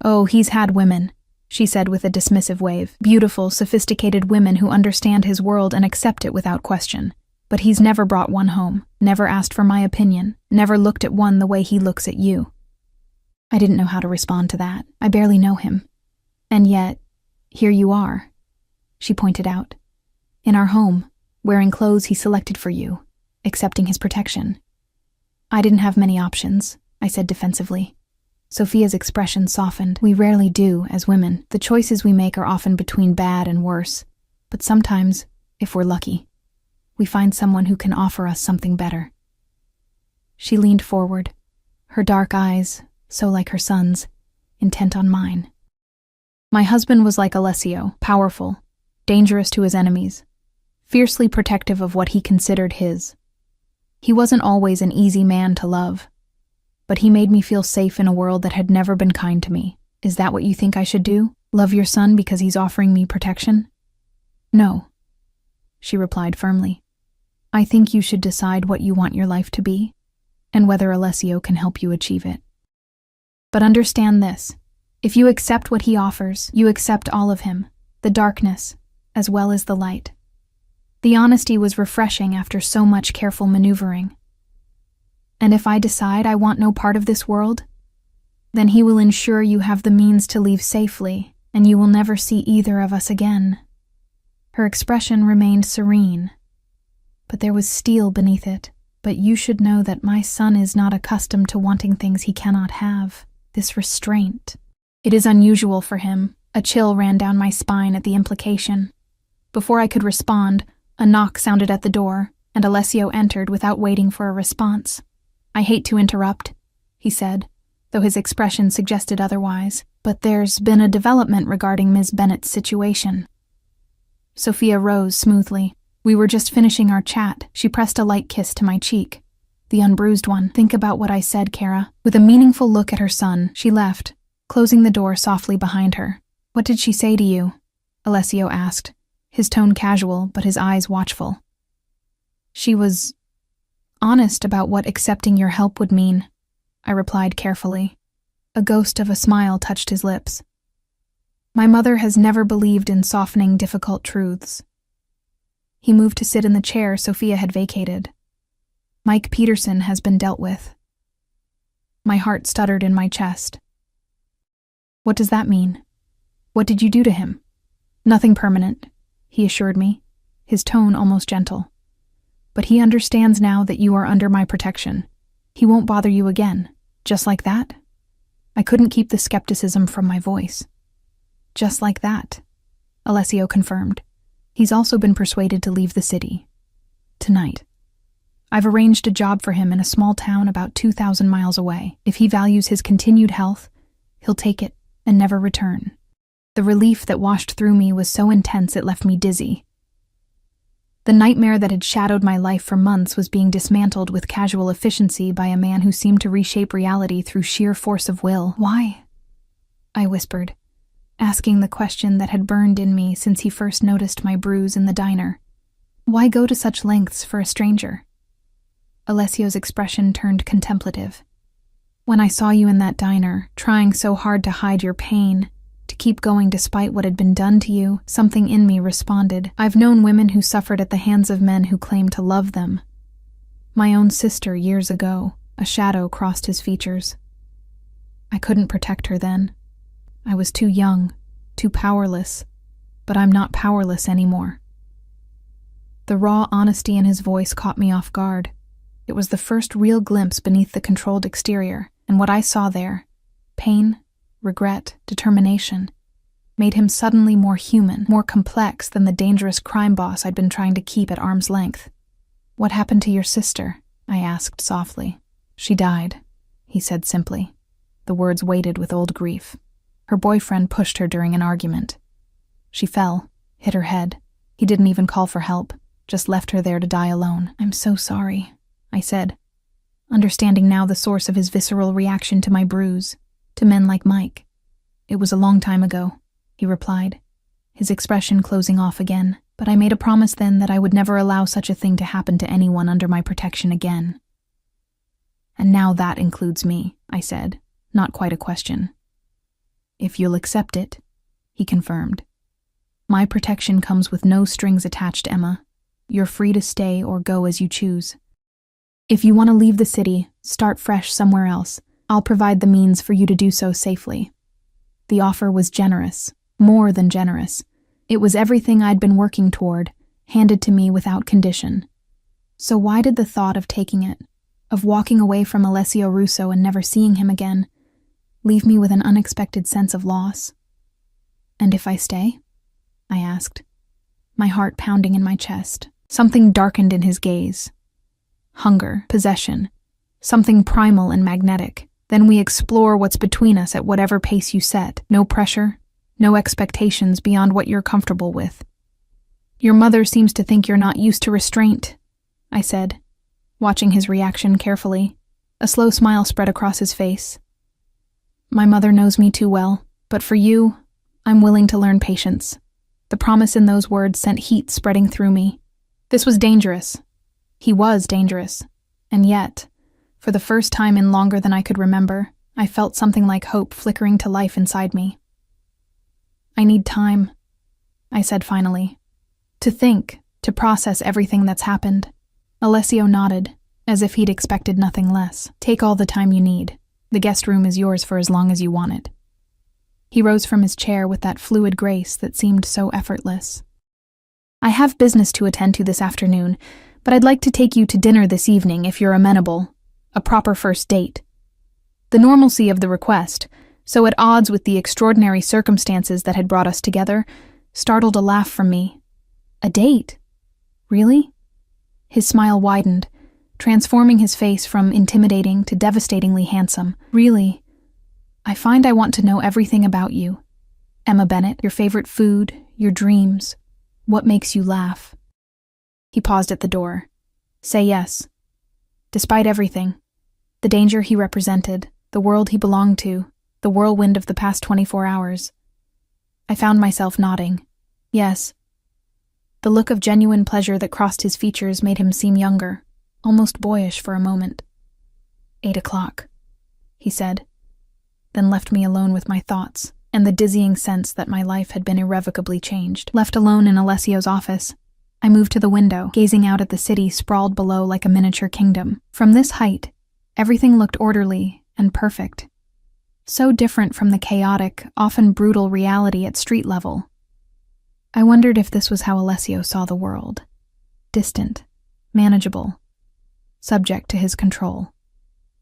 "Oh, he's had women," she said with a dismissive wave. "Beautiful, sophisticated women who understand his world and accept it without question. But he's never brought one home, never asked for my opinion, never looked at one the way he looks at you." I didn't know how to respond to that. I barely know him. "And yet, here you are," she pointed out. "In our home, wearing clothes he selected for you, accepting his protection." "I didn't have many options," I said defensively. Sophia's expression softened. "We rarely do, as women. The choices we make are often between bad and worse. But sometimes, if we're lucky, we find someone who can offer us something better." She leaned forward, her dark eyes, so like her son's, intent on mine. "My husband was like Alessio, powerful, dangerous to his enemies, fiercely protective of what he considered his. He wasn't always an easy man to love, but he made me feel safe in a world that had never been kind to me. Is that what you think I should do? Love your son because he's offering me protection?" "No," she replied firmly. "I think you should decide what you want your life to be, and whether Alessio can help you achieve it. But understand this, if you accept what he offers, you accept all of him, the darkness, as well as the light." The honesty was refreshing after so much careful maneuvering. "And if I decide I want no part of this world, then he will ensure you have the means to leave safely, and you will never see either of us again." Her expression remained serene, but there was steel beneath it. "But you should know that my son is not accustomed to wanting things he cannot have. This restraint. It is unusual for him." A chill ran down my spine at the implication. Before I could respond, a knock sounded at the door, and Alessio entered without waiting for a response. "I hate to interrupt," he said, though his expression suggested otherwise, "but there's been a development regarding Ms. Bennett's situation." Sophia rose smoothly. "We were just finishing our chat." She pressed a light kiss to my cheek, the unbruised one. "Think about what I said, Kara." With a meaningful look at her son, she left, closing the door softly behind her. "What did she say to you?" Alessio asked, his tone casual but his eyes watchful. "She was honest about what accepting your help would mean," I replied carefully. A ghost of a smile touched his lips. "My mother has never believed in softening difficult truths." He moved to sit in the chair Sophia had vacated. "Mike Peterson has been dealt with." My heart stuttered in my chest. "What does that mean? What did you do to him?" "Nothing permanent," he assured me, his tone almost gentle. "But he understands now that you are under my protection. He won't bother you again, just like that?" I couldn't keep the skepticism from my voice. Just like that, Alessio confirmed. He's also been persuaded to leave the city. Tonight. I've arranged a job for him in a small town about 2,000 miles away. If he values his continued health, he'll take it and never return. The relief that washed through me was so intense it left me dizzy. The nightmare that had shadowed my life for months was being dismantled with casual efficiency by a man who seemed to reshape reality through sheer force of will. Why? I whispered, asking the question that had burned in me since he first noticed my bruise in the diner. Why go to such lengths for a stranger? Alessio's expression turned contemplative. When I saw you in that diner, trying so hard to hide your pain, to keep going despite what had been done to you, something in me responded. I've known women who suffered at the hands of men who claimed to love them. My own sister years ago. A shadow crossed his features. I couldn't protect her then. I was too young, too powerless, but I'm not powerless anymore. The raw honesty in his voice caught me off guard. It was the first real glimpse beneath the controlled exterior, and what I saw there, pain, regret, determination, made him suddenly more human, more complex than the dangerous crime boss I'd been trying to keep at arm's length. What happened to your sister? I asked softly. She died, he said simply. The words weighted with old grief. Her boyfriend pushed her during an argument. She fell, hit her head. He didn't even call for help, just left her there to die alone. I'm so sorry, I said, understanding now the source of his visceral reaction to my bruise. To men like Mike. It was a long time ago, he replied, his expression closing off again, but I made a promise then that I would never allow such a thing to happen to anyone under my protection again. And now that includes me, I said, not quite a question. If you'll accept it, he confirmed. My protection comes with no strings attached, Emma. You're free to stay or go as you choose. If you want to leave the city, start fresh somewhere else, I'll provide the means for you to do so safely. The offer was generous, more than generous. It was everything I'd been working toward, handed to me without condition. So why did the thought of taking it, of walking away from Alessio Russo and never seeing him again, leave me with an unexpected sense of loss? And if I stay? I asked, my heart pounding in my chest. Something darkened in his gaze. Hunger, possession, something primal and magnetic. Then we explore what's between us at whatever pace you set. No pressure, no expectations beyond what you're comfortable with. Your mother seems to think you're not used to restraint, I said, watching his reaction carefully. A slow smile spread across his face. My mother knows me too well, but for you, I'm willing to learn patience. The promise in those words sent heat spreading through me. This was dangerous. He was dangerous. And yet, for the first time in longer than I could remember, I felt something like hope flickering to life inside me. I need time, I said finally. To think, to process everything that's happened. Alessio nodded, as if he'd expected nothing less. Take all the time you need. The guest room is yours for as long as you want it. He rose from his chair with that fluid grace that seemed so effortless. I have business to attend to this afternoon, but I'd like to take you to dinner this evening if you're amenable. A proper first date. The normalcy of the request, so at odds with the extraordinary circumstances that had brought us together, startled a laugh from me. A date? Really? His smile widened, transforming his face from intimidating to devastatingly handsome. Really? I find I want to know everything about you. Emma Bennett, your favorite food, your dreams, what makes you laugh. He paused at the door. Say yes. Despite everything, the danger he represented, the world he belonged to, the whirlwind of the past 24 hours, I found myself nodding. Yes. The look of genuine pleasure that crossed his features made him seem younger, almost boyish for a moment. 8 o'clock, he said, then left me alone with my thoughts and the dizzying sense that my life had been irrevocably changed. Left alone in Alessio's office, I moved to the window, gazing out at the city sprawled below like a miniature kingdom. From this height, everything looked orderly and perfect. So different from the chaotic, often brutal reality at street level. I wondered if this was how Alessio saw the world. Distant, manageable, subject to his control.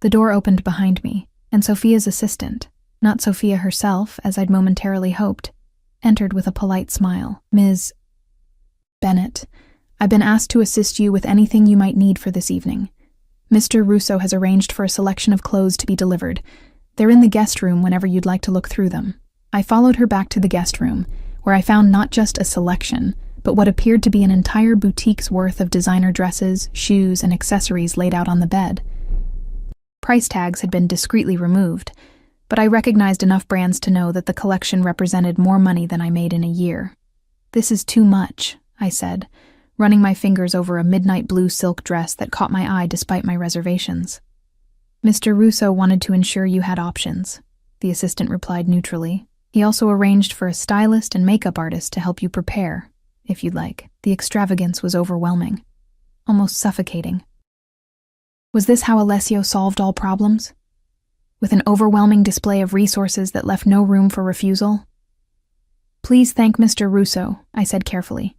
The door opened behind me, and Sophia's assistant, Not Sophia herself, as I'd momentarily hoped, entered with a polite smile. "Ms. Bennett, I've been asked to assist you with anything you might need for this evening. Mr. Russo has arranged for a selection of clothes to be delivered. They're in the guest room whenever you'd like to look through them." I followed her back to the guest room, where I found not just a selection, but what appeared to be an entire boutique's worth of designer dresses, shoes, and accessories laid out on the bed. Price tags had been discreetly removed, but I recognized enough brands to know that the collection represented more money than I made in a year. "This is too much," I said, running my fingers over a midnight blue silk dress that caught my eye despite my reservations. "Mr. Russo wanted to ensure you had options," the assistant replied neutrally. "He also arranged for a stylist and makeup artist to help you prepare, if you'd like." The extravagance was overwhelming, almost suffocating. Was this how Alessio solved all problems? With an overwhelming display of resources that left no room for refusal? "Please thank Mr. Russo," I said carefully.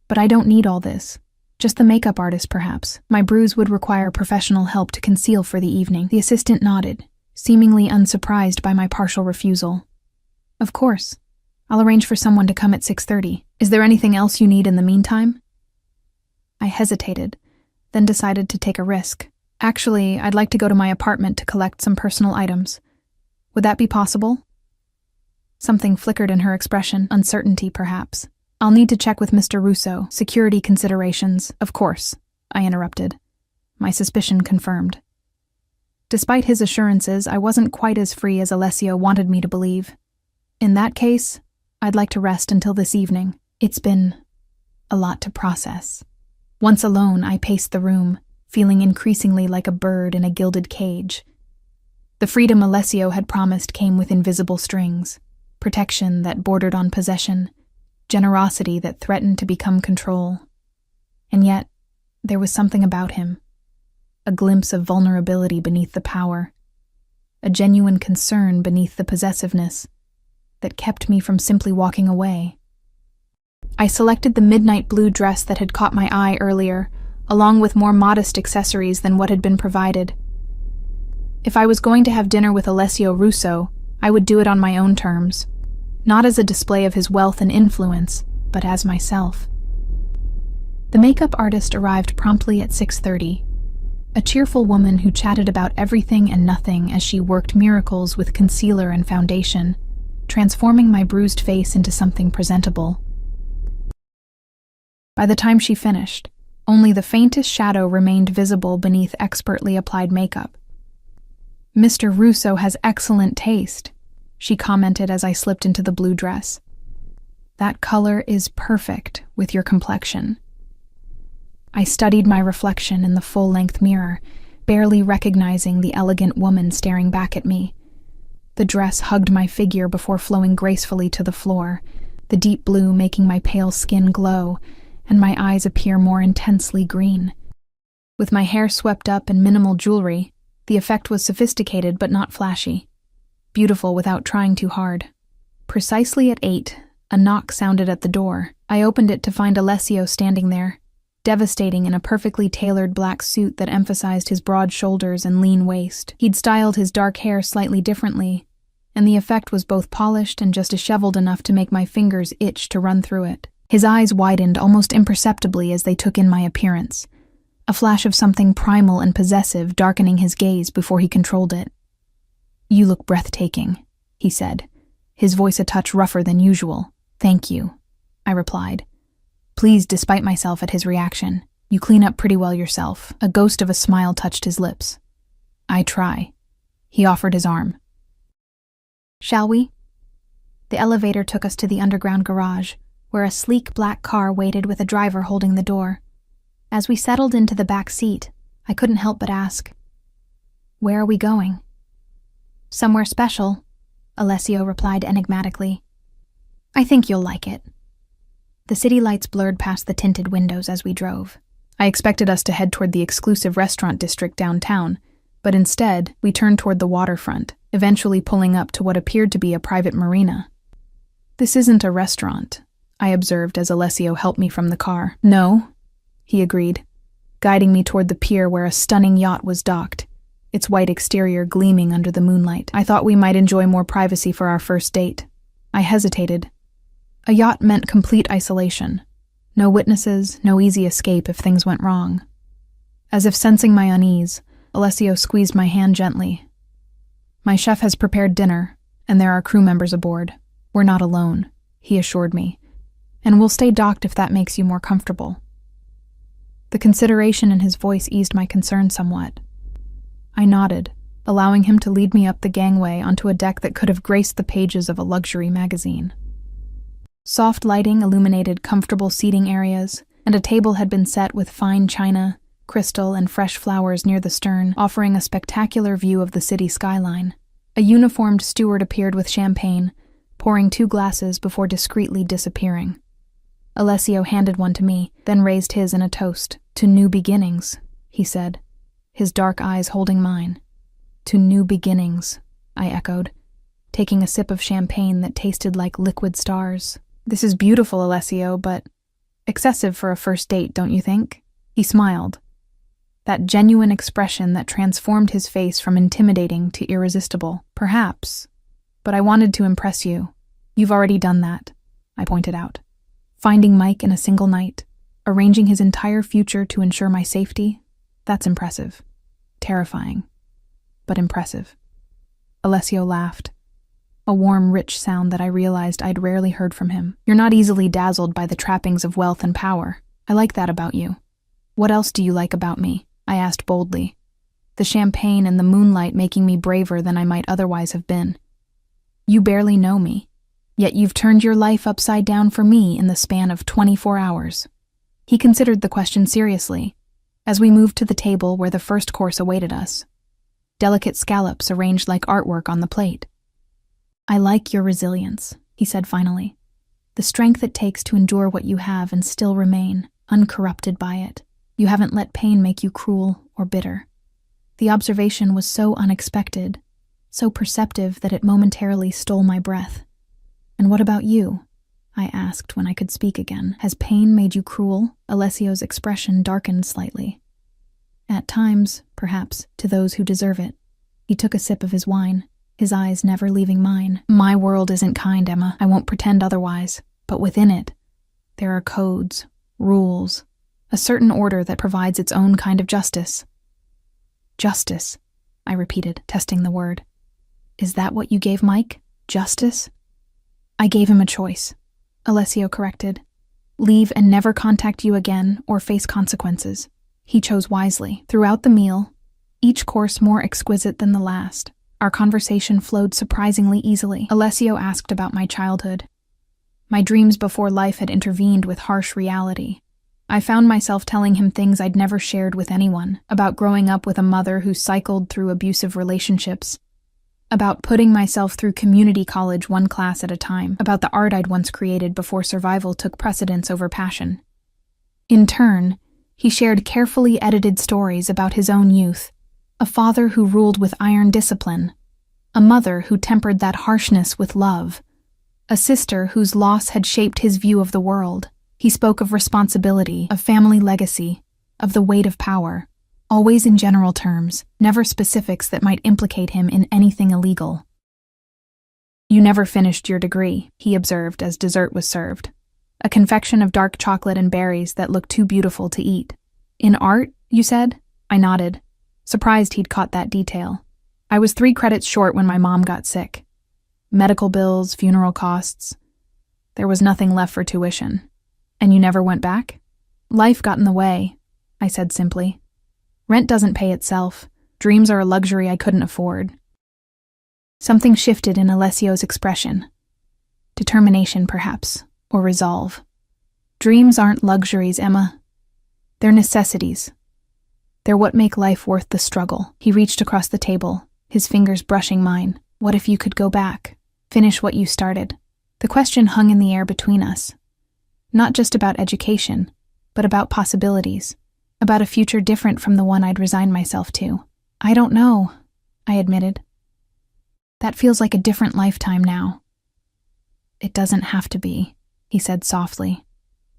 "But I don't need all this. Just the makeup artist, perhaps. My bruise would require professional help to conceal for the evening." The assistant nodded, seemingly unsurprised by my partial refusal. "Of course. I'll arrange for someone to come at 6:30. Is there anything else you need in the meantime?" I hesitated, then decided to take a risk. "Actually, I'd like to go to my apartment to collect some personal items. Would that be possible?" Something flickered in her expression, uncertainty perhaps. "I'll need to check with Mr. Russo. Security considerations." "Of course," I interrupted. My suspicion confirmed. Despite his assurances, I wasn't quite as free as Alessio wanted me to believe. "In that case, I'd like to rest until this evening. It's been a lot to process." Once alone, I paced the room, feeling increasingly like a bird in a gilded cage. The freedom Alessio had promised came with invisible strings, protection that bordered on possession, generosity that threatened to become control. And yet, there was something about him, a glimpse of vulnerability beneath the power, a genuine concern beneath the possessiveness, that kept me from simply walking away. I selected the midnight blue dress that had caught my eye earlier, along with more modest accessories than what had been provided. If I was going to have dinner with Alessio Russo, I would do it on my own terms, not as a display of his wealth and influence, but as myself. The makeup artist arrived promptly at 6:30, a cheerful woman who chatted about everything and nothing as she worked miracles with concealer and foundation, transforming my bruised face into something presentable. By the time she finished, only the faintest shadow remained visible beneath expertly applied makeup. "Mr. Russo has excellent taste," she commented as I slipped into the blue dress. "That color is perfect with your complexion." I studied my reflection in the full-length mirror, barely recognizing the elegant woman staring back at me. The dress hugged my figure before flowing gracefully to the floor, the deep blue making my pale skin glow and my eyes appear more intensely green. With my hair swept up and minimal jewelry, the effect was sophisticated but not flashy, beautiful without trying too hard. Precisely at 8, a knock sounded at the door. I opened it to find Alessio standing there, devastating in a perfectly tailored black suit that emphasized his broad shoulders and lean waist. He'd styled his dark hair slightly differently, and the effect was both polished and just disheveled enough to make my fingers itch to run through it. His eyes widened almost imperceptibly as they took in my appearance, a flash of something primal and possessive darkening his gaze before he controlled it. "You look breathtaking," he said, his voice a touch rougher than usual. "Thank you," I replied, pleased despite myself at his reaction. "You clean up pretty well yourself." A ghost of a smile touched his lips. "I try." He offered his arm. "Shall we?" The elevator took us to the underground garage, where a sleek black car waited with a driver holding the door. As we settled into the back seat, I couldn't help but ask, "Where are we going?" "Somewhere special," Alessio replied enigmatically. "I think you'll like it." The city lights blurred past the tinted windows as we drove. I expected us to head toward the exclusive restaurant district downtown, but instead, we turned toward the waterfront, eventually pulling up to what appeared to be a private marina. "This isn't a restaurant," I observed as Alessio helped me from the car. "No," he agreed, guiding me toward the pier where a stunning yacht was docked, its white exterior gleaming under the moonlight. I thought we might enjoy more privacy for our first date. I hesitated. A yacht meant complete isolation. No witnesses, no easy escape if things went wrong. As if sensing my unease, Alessio squeezed my hand gently. My chef has prepared dinner, and there are crew members aboard. We're not alone, he assured me, and we'll stay docked if that makes you more comfortable. The consideration in his voice eased my concern somewhat. I nodded, allowing him to lead me up the gangway onto a deck that could have graced the pages of a luxury magazine. Soft lighting illuminated comfortable seating areas, and a table had been set with fine china, crystal, and fresh flowers near the stern, offering a spectacular view of the city skyline. A uniformed steward appeared with champagne, pouring 2 glasses before discreetly disappearing. Alessio handed one to me, then raised his in a toast. "To new beginnings," he said, his dark eyes holding mine. "To new beginnings," I echoed, taking a sip of champagne that tasted like liquid stars. "This is beautiful, Alessio, but excessive for a first date, don't you think?" He smiled, that genuine expression that transformed his face from intimidating to irresistible. "Perhaps, but I wanted to impress you. You've already done that," I pointed out. "Finding Mike in a single night, arranging his entire future to ensure my safety, that's impressive. Terrifying, but impressive." Alessio laughed, a warm, rich sound that I realized I'd rarely heard from him. "You're not easily dazzled by the trappings of wealth and power. I like that about you. What else do you like about me?" I asked boldly, the champagne and the moonlight making me braver than I might otherwise have been. "You barely know me, yet you've turned your life upside down for me in the span of 24 hours. He considered the question seriously, as we moved to the table where the first course awaited us. Delicate scallops arranged like artwork on the plate. "I like your resilience," he said finally. "The strength it takes to endure what you have and still remain, uncorrupted by it. You haven't let pain make you cruel or bitter." The observation was so unexpected, so perceptive that it momentarily stole my breath. "And what about you?" I asked when I could speak again. "Has pain made you cruel?" Alessio's expression darkened slightly. "At times, perhaps, to those who deserve it." He took a sip of his wine, his eyes never leaving mine. "My world isn't kind, Emma. I won't pretend otherwise. But within it, there are codes, rules, a certain order that provides its own kind of justice." "Justice," I repeated, testing the word. "Is that what you gave Mike? Justice?" "I gave him a choice," Alessio corrected. "Leave and never contact you again or face consequences. He chose wisely." Throughout the meal, each course more exquisite than the last, our conversation flowed surprisingly easily. Alessio asked about my childhood. My dreams before life had intervened with harsh reality. I found myself telling him things I'd never shared with anyone, about growing up with a mother who cycled through abusive relationships, about putting myself through community college one class at a time, about the art I'd once created before survival took precedence over passion. In turn, he shared carefully edited stories about his own youth, a father who ruled with iron discipline, a mother who tempered that harshness with love, a sister whose loss had shaped his view of the world. He spoke of responsibility, of family legacy, of the weight of power, always in general terms, never specifics that might implicate him in anything illegal. "You never finished your degree," he observed as dessert was served, a confection of dark chocolate and berries that looked too beautiful to eat. "In art, you said?" I nodded, surprised he'd caught that detail. "I was 3 credits short when my mom got sick. Medical bills, funeral costs. There was nothing left for tuition." "And you never went back?" "Life got in the way," I said simply. "Rent doesn't pay itself. Dreams are a luxury I couldn't afford." Something shifted in Alessio's expression. Determination, perhaps, or resolve. "Dreams aren't luxuries, Emma. They're necessities. They're what make life worth the struggle." He reached across the table, his fingers brushing mine. "What if you could go back, finish what you started?" The question hung in the air between us. Not just about education, but about possibilities, about a future different from the one I'd resigned myself to. "I don't know," I admitted. "That feels like a different lifetime now." "It doesn't have to be," he said softly.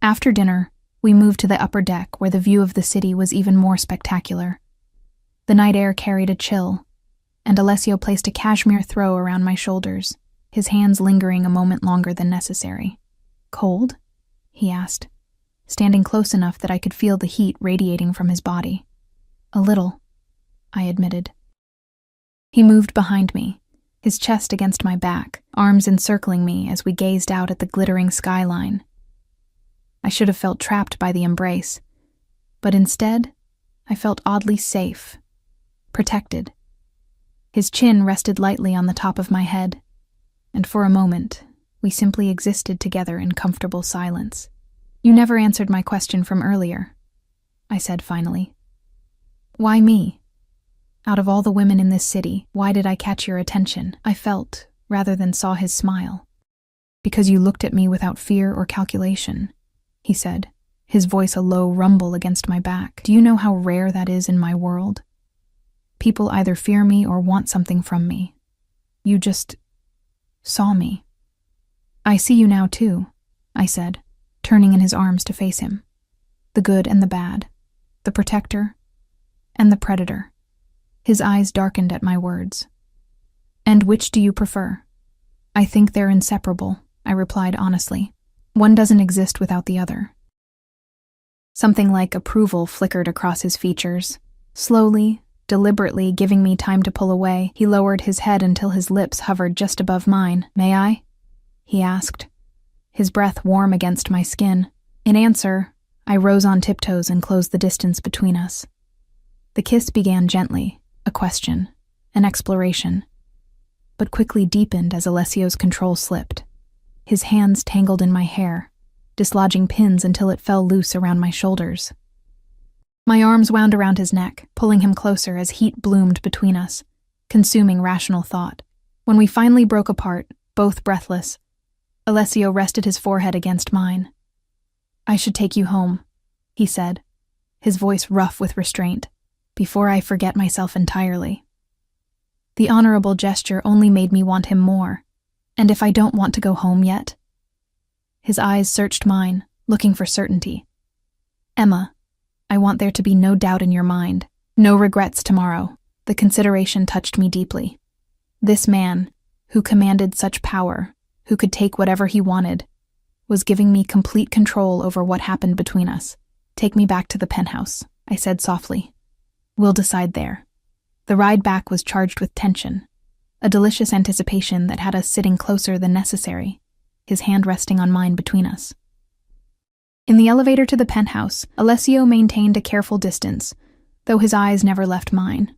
After dinner, we moved to the upper deck where the view of the city was even more spectacular. The night air carried a chill, and Alessio placed a cashmere throw around my shoulders, his hands lingering a moment longer than necessary. "Cold?" he asked, standing close enough that I could feel the heat radiating from his body. "A little," I admitted. He moved behind me, his chest against my back, arms encircling me as we gazed out at the glittering skyline. I should have felt trapped by the embrace, but instead, I felt oddly safe, protected. His chin rested lightly on the top of my head, and for a moment, we simply existed together in comfortable silence. "You never answered my question from earlier," I said finally. "Why me? Out of all the women in this city, why did I catch your attention?" I felt, rather than saw his smile. "Because you looked at me without fear or calculation," he said, his voice a low rumble against my back. "Do you know how rare that is in my world? People either fear me or want something from me. You just saw me." "I see you now too," I said, turning in his arms to face him. "The good and the bad, the protector and the predator." His eyes darkened at my words. "And which do you prefer?" "I think they're inseparable," I replied honestly. "One doesn't exist without the other." Something like approval flickered across his features. Slowly, deliberately giving me time to pull away, he lowered his head until his lips hovered just above mine. "May I?" he asked, his breath warm against my skin. In answer, I rose on tiptoes and closed the distance between us. The kiss began gently, a question, an exploration, but quickly deepened as Alessio's control slipped. His hands tangled in my hair, dislodging pins until it fell loose around my shoulders. My arms wound around his neck, pulling him closer as heat bloomed between us, consuming rational thought. When we finally broke apart, both breathless, Alessio rested his forehead against mine. "I should take you home," he said, his voice rough with restraint, "before I forget myself entirely." The honorable gesture only made me want him more. "And if I don't want to go home yet?" His eyes searched mine, looking for certainty. "Emma, I want there to be no doubt in your mind, no regrets tomorrow." The consideration touched me deeply. This man, who commanded such power, who could take whatever he wanted, was giving me complete control over what happened between us. "Take me back to the penthouse," I said softly. "We'll decide there." The ride back was charged with tension, a delicious anticipation that had us sitting closer than necessary, his hand resting on mine between us. In the elevator to the penthouse, Alessio maintained a careful distance, though his eyes never left mine.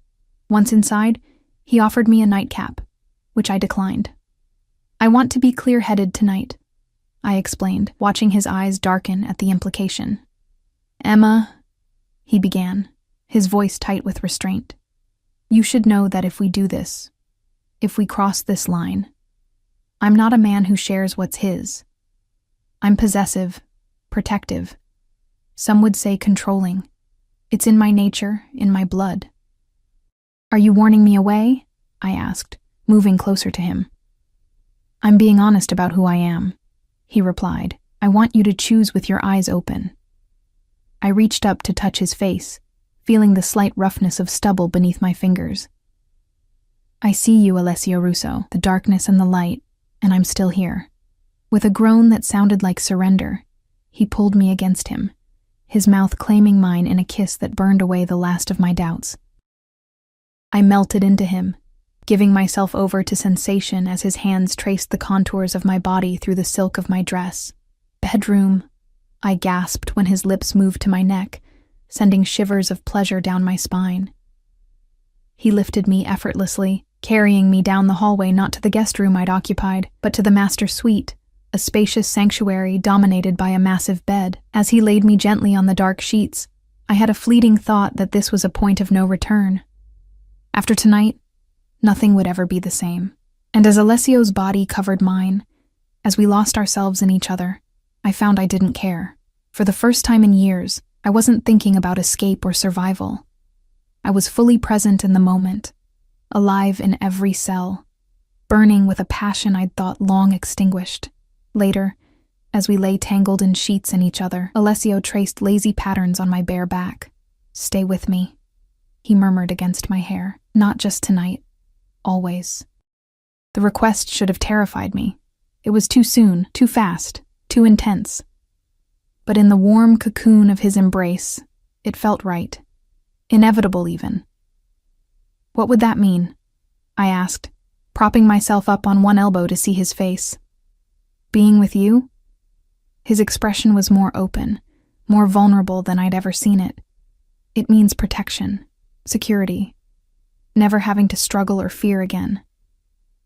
Once inside, he offered me a nightcap, which I declined. "I want to be clear-headed tonight," I explained, watching his eyes darken at the implication. "Emma," he began, his voice tight with restraint, "you should know that if we do this, if we cross this line, I'm not a man who shares what's his. I'm possessive, protective. Some would say controlling. It's in my nature, in my blood." "Are you warning me away?" I asked, moving closer to him. "I'm being honest about who I am," he replied. "I want you to choose with your eyes open." I reached up to touch his face, feeling the slight roughness of stubble beneath my fingers. "I see you, Alessio Russo, the darkness and the light, and I'm still here." With a groan that sounded like surrender, he pulled me against him, his mouth claiming mine in a kiss that burned away the last of my doubts. I melted into him, giving myself over to sensation as his hands traced the contours of my body through the silk of my dress. "Bedroom," I gasped when his lips moved to my neck, sending shivers of pleasure down my spine. He lifted me effortlessly, carrying me down the hallway not to the guest room I'd occupied, but to the master suite, a spacious sanctuary dominated by a massive bed. As he laid me gently on the dark sheets, I had a fleeting thought that this was a point of no return. After tonight, nothing would ever be the same. And as Alessio's body covered mine, as we lost ourselves in each other, I found I didn't care. For the first time in years, I wasn't thinking about escape or survival. I was fully present in the moment, alive in every cell, burning with a passion I'd thought long extinguished. Later, as we lay tangled in sheets in each other, Alessio traced lazy patterns on my bare back. "Stay with me," he murmured against my hair. Not just tonight. Always. The request should have terrified me. It was too soon, too fast, too intense. But in the warm cocoon of his embrace, it felt right. Inevitable, even. What would that mean? I asked, propping myself up on one elbow to see his face. Being with you? His expression was more open, more vulnerable than I'd ever seen it. It means protection, security, never having to struggle or fear again.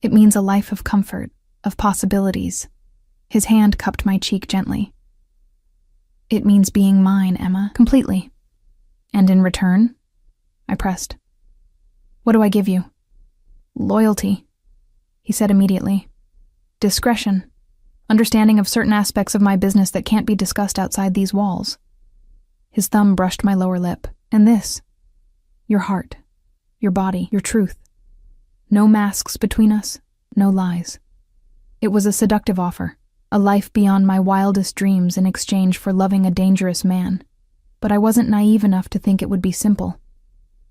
It means a life of comfort, of possibilities. His hand cupped my cheek gently. It means being mine, Emma, completely. And in return? I pressed. What do I give you? Loyalty, he said immediately. Discretion, understanding of certain aspects of my business that can't be discussed outside these walls. His thumb brushed my lower lip. And this, your heart, your body, your truth. No masks between us, no lies. It was a seductive offer, a life beyond my wildest dreams in exchange for loving a dangerous man. But I wasn't naive enough to think it would be simple.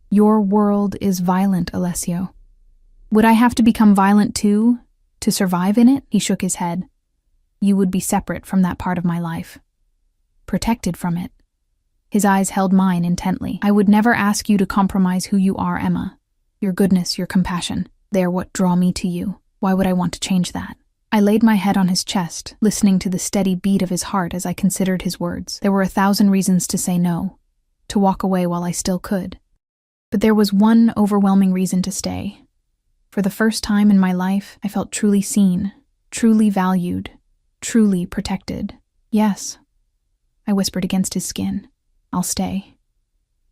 Your world is violent, Alessio. Would I have to become violent too, to survive in it? He shook his head. You would be separate from that part of my life. Protected from it. His eyes held mine intently. I would never ask you to compromise who you are, Emma. Your goodness, your compassion, they're what draw me to you. Why would I want to change that? I laid my head on his chest, listening to the steady beat of his heart as I considered his words. There were 1,000 reasons to say no, to walk away while I still could. But there was one overwhelming reason to stay. For the first time in my life, I felt truly seen, truly valued, truly protected. Yes, I whispered against his skin. I'll stay.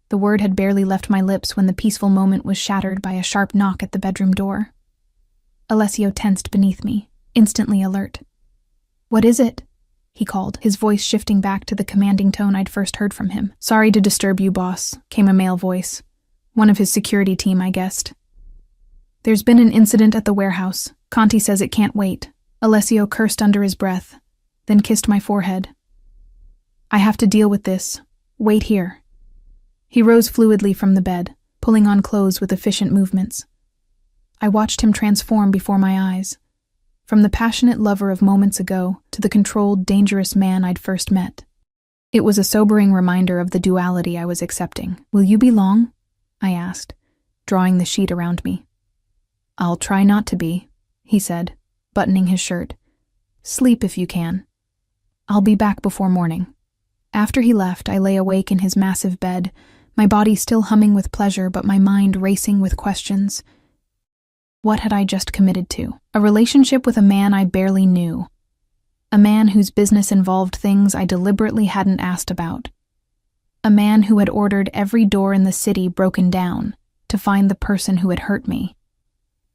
The word had barely left my lips when the peaceful moment was shattered by a sharp knock at the bedroom door. Alessio tensed beneath me, instantly alert. What is it? He called, his voice shifting back to the commanding tone I'd first heard from him. Sorry to disturb you, boss, came a male voice. One of his security team, I guessed. There's been an incident at the warehouse. Conti says it can't wait. Alessio cursed under his breath, then kissed my forehead. I have to deal with this. Wait here. He rose fluidly from the bed, pulling on clothes with efficient movements. I watched him transform before my eyes, from the passionate lover of moments ago to the controlled, dangerous man I'd first met. It was a sobering reminder of the duality I was accepting. Will you be long? I asked, drawing the sheet around me. I'll try not to be, he said, buttoning his shirt. Sleep if you can. I'll be back before morning. After he left, I lay awake in his massive bed, my body still humming with pleasure but my mind racing with questions. What had I just committed to? A relationship with a man I barely knew. A man whose business involved things I deliberately hadn't asked about. A man who had ordered every door in the city broken down to find the person who had hurt me.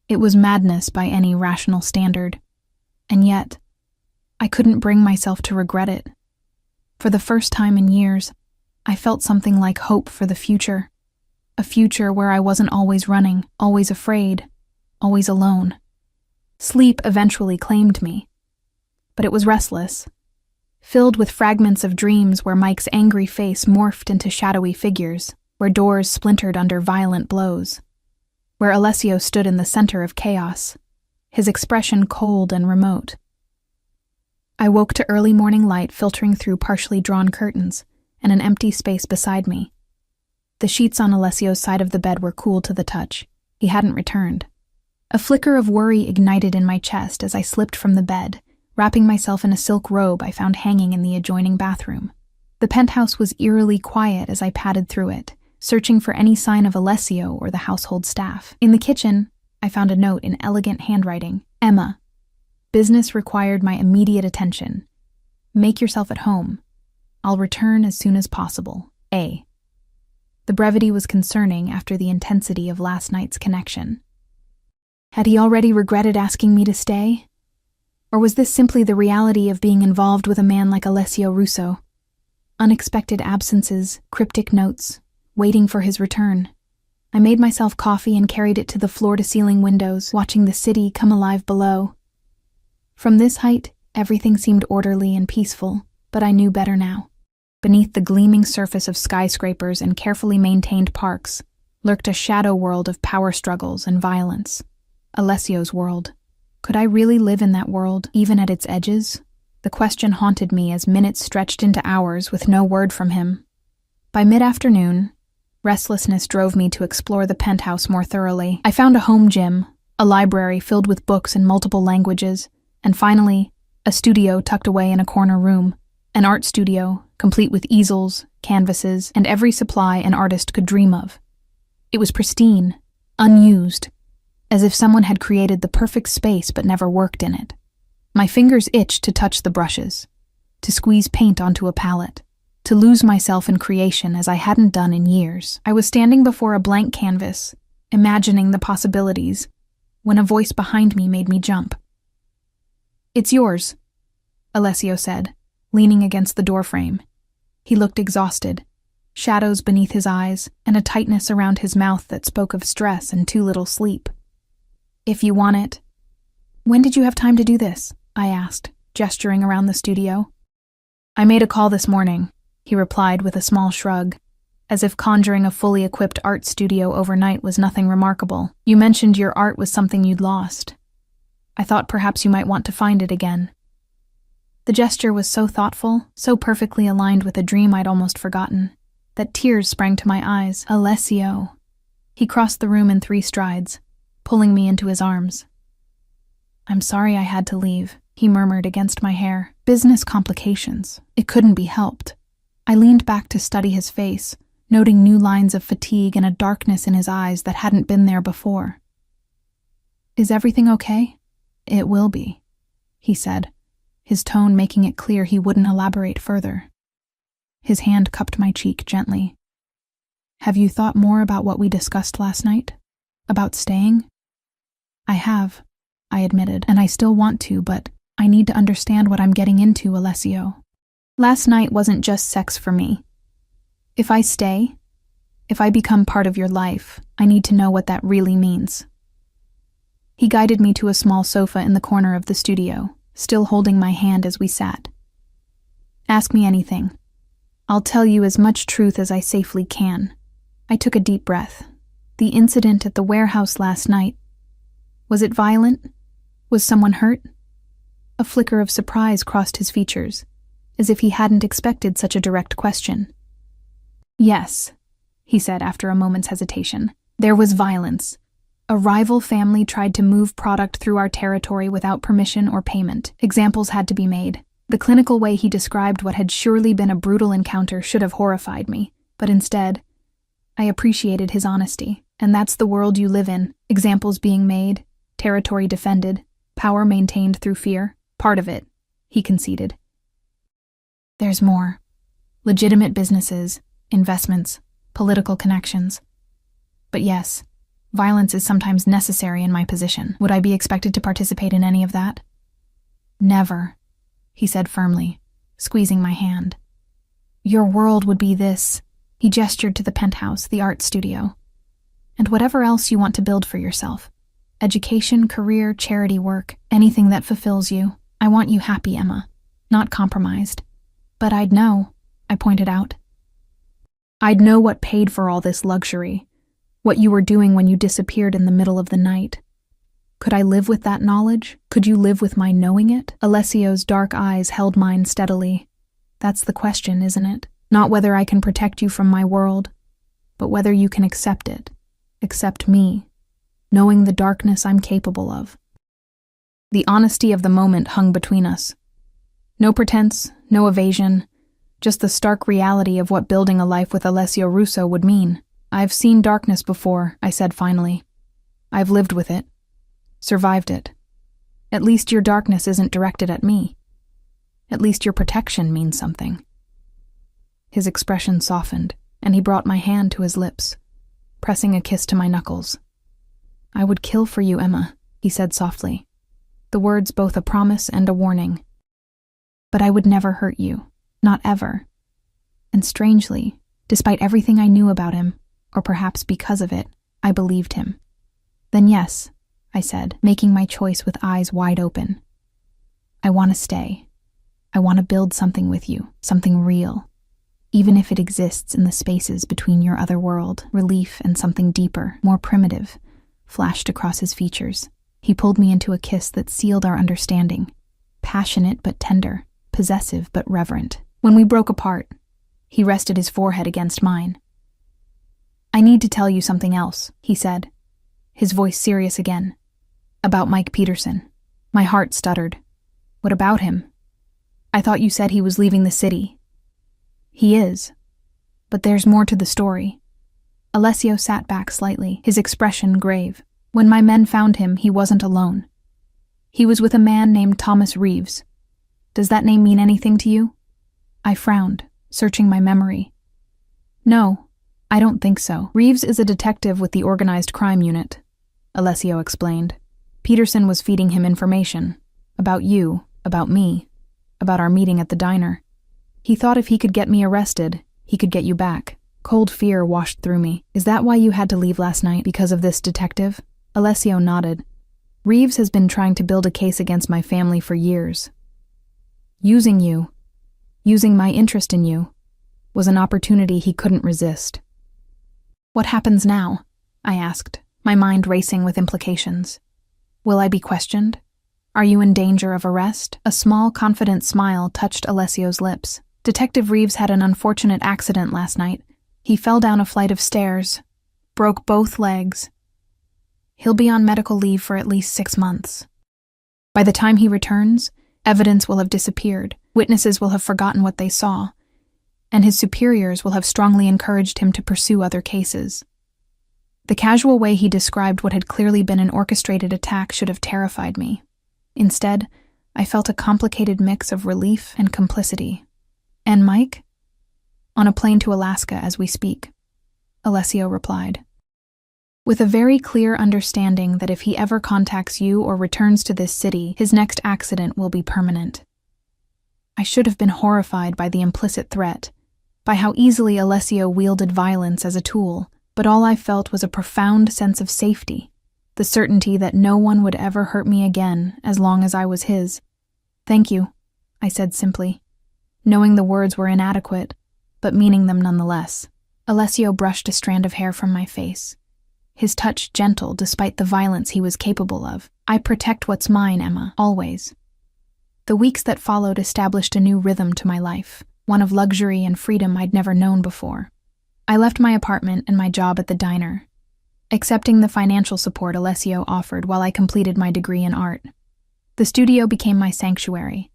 It was madness by any rational standard. And yet, I couldn't bring myself to regret it. For the first time in years, I felt something like hope for the future. A future where I wasn't always running, always afraid, always alone. Sleep eventually claimed me. But it was restless, filled with fragments of dreams where Mike's angry face morphed into shadowy figures, where doors splintered under violent blows, where Alessio stood in the center of chaos, his expression cold and remote. I woke to early morning light filtering through partially drawn curtains and an empty space beside me. The sheets on Alessio's side of the bed were cool to the touch. He hadn't returned. A flicker of worry ignited in my chest as I slipped from the bed, wrapping myself in a silk robe I found hanging in the adjoining bathroom. The penthouse was eerily quiet as I padded through it, searching for any sign of Alessio or the household staff. In the kitchen, I found a note in elegant handwriting. Emma. Business required my immediate attention. Make yourself at home. I'll return as soon as possible. A. The brevity was concerning after the intensity of last night's connection. Had he already regretted asking me to stay? Or was this simply the reality of being involved with a man like Alessio Russo? Unexpected absences, cryptic notes, waiting for his return. I made myself coffee and carried it to the floor-to-ceiling windows, watching the city come alive below. From this height, everything seemed orderly and peaceful, but I knew better now. Beneath the gleaming surface of skyscrapers and carefully maintained parks lurked a shadow world of power struggles and violence. Alessio's world. Could I really live in that world, even at its edges? The question haunted me as minutes stretched into hours with no word from him. By mid-afternoon, restlessness drove me to explore the penthouse more thoroughly. I found a home gym, a library filled with books in multiple languages, and finally, a studio tucked away in a corner room, an art studio, complete with easels, canvases, and every supply an artist could dream of. It was pristine, unused, as if someone had created the perfect space but never worked in it. My fingers itched to touch the brushes, to squeeze paint onto a palette, to lose myself in creation as I hadn't done in years. I was standing before a blank canvas, imagining the possibilities, when a voice behind me made me jump. "It's yours," Alessio said, leaning against the doorframe. He looked exhausted, shadows beneath his eyes, and a tightness around his mouth that spoke of stress and too little sleep. "If you want it." "When did you have time to do this?" I asked, gesturing around the studio. "I made a call this morning," he replied with a small shrug, as if conjuring a fully equipped art studio overnight was nothing remarkable. "You mentioned your art was something you'd lost. I thought perhaps you might want to find it again." The gesture was so thoughtful, so perfectly aligned with a dream I'd almost forgotten, that tears sprang to my eyes. "Alessio." He crossed the room in 3 strides, pulling me into his arms. "I'm sorry I had to leave," he murmured against my hair. "Business complications. It couldn't be helped." I leaned back to study his face, noting new lines of fatigue and a darkness in his eyes that hadn't been there before. "Is everything okay?" "It will be," he said, his tone making it clear he wouldn't elaborate further. His hand cupped my cheek gently. "Have you thought more about what we discussed last night? About staying?" "I have," I admitted, "and I still want to, but I need to understand what I'm getting into, Alessio. Last night wasn't just sex for me. If I stay, if I become part of your life, I need to know what that really means." He guided me to a small sofa in the corner of the studio, still holding my hand as we sat. "Ask me anything. I'll tell you as much truth as I safely can." I took a deep breath. The incident at the warehouse last night, was it violent? Was someone hurt? A flicker of surprise crossed his features, as if he hadn't expected such a direct question. "Yes," he said after a moment's hesitation. "There was violence. A rival family tried to move product through our territory without permission or payment. Examples had to be made. The clinical way he described what had surely been a brutal encounter should have horrified me, but instead, I appreciated his honesty. And that's the world you live in. Examples being made, territory defended, power maintained through fear. Part of it," he conceded. "There's more. Legitimate businesses, investments, political connections. But yes, violence is sometimes necessary in my position. Would I be expected to participate in any of that?" "Never," he said firmly, squeezing my hand. "Your world would be this." He gestured to the penthouse, the art studio. "And whatever else you want to build for yourself. Education, career, charity work, anything that fulfills you. I want you happy, Emma, not compromised." "But I'd know," I pointed out. "I'd know what paid for all this luxury, what you were doing when you disappeared in the middle of the night. Could I live with that knowledge? Could you live with my knowing it?" Alessio's dark eyes held mine steadily. "That's the question, isn't it? Not whether I can protect you from my world, but whether you can accept it, accept me, knowing the darkness I'm capable of." The honesty of the moment hung between us. No pretense, no evasion, just the stark reality of what building a life with Alessio Russo would mean. "I've seen darkness before," I said finally. "I've lived with it, survived it. At least your darkness isn't directed at me. At least your protection means something." His expression softened, and he brought my hand to his lips, pressing a kiss to my knuckles. "I would kill for you, Emma," he said softly, the words both a promise and a warning. "But I would never hurt you, not ever." And strangely, despite everything I knew about him, or perhaps because of it, I believed him. "Then yes," I said, making my choice with eyes wide open. "I want to stay. I want to build something with you, something real. even if it exists in the spaces between your other world. Relief and something deeper, more primitive, flashed across his features. He pulled me into a kiss that sealed our understanding, passionate but tender, possessive but reverent. When we broke apart, he rested his forehead against mine. "I need to tell you something else," he said, his voice serious again. "About Mike Peterson." My heart stuttered. "What about him? I thought you said he was leaving the city." "He is. But there's more to the story." Alessio sat back slightly, his expression grave. "When my men found him, he wasn't alone. He was with a man named Thomas Reeves. Does that name mean anything to you?" I frowned, searching my memory. "No, I don't think so. Reeves is a detective with the organized crime unit," Alessio explained. "Peterson was feeding him information. About you, about me, about our meeting at the diner. He thought if he could get me arrested, he could get you back." Cold fear washed through me. "Is that why you had to leave last night, because of this detective?" Alessio nodded. "Reeves has been trying to build a case against my family for years. Using my interest in you, was an opportunity he couldn't resist." "What happens now?" I asked, my mind racing with implications. "Will I be questioned? Are you in danger of arrest?" A small, confident smile touched Alessio's lips. "Detective Reeves had an unfortunate accident last night. He fell down a flight of stairs, broke both legs. He'll be on medical leave for at least 6 months. By the time he returns, evidence will have disappeared, witnesses will have forgotten what they saw, and his superiors will have strongly encouraged him to pursue other cases." The casual way he described what had clearly been an orchestrated attack should have terrified me. Instead, I felt a complicated mix of relief and complicity. "And Mike?" "On a plane to Alaska as we speak," Alessio replied, with a very clear understanding that if he ever contacts you or returns to this city, his next accident will be permanent. I should have been horrified by the implicit threat, by how easily Alessio wielded violence as a tool, but all I felt was a profound sense of safety, the certainty that no one would ever hurt me again as long as I was his. "Thank you," I said simply, knowing the words were inadequate, but meaning them nonetheless. Alessio brushed a strand of hair from my face, his touch gentle despite the violence he was capable of. "I protect what's mine, Emma, always." The weeks that followed established a new rhythm to my life, one of luxury and freedom I'd never known before. I left my apartment and my job at the diner, accepting the financial support Alessio offered while I completed my degree in art. The studio became my sanctuary,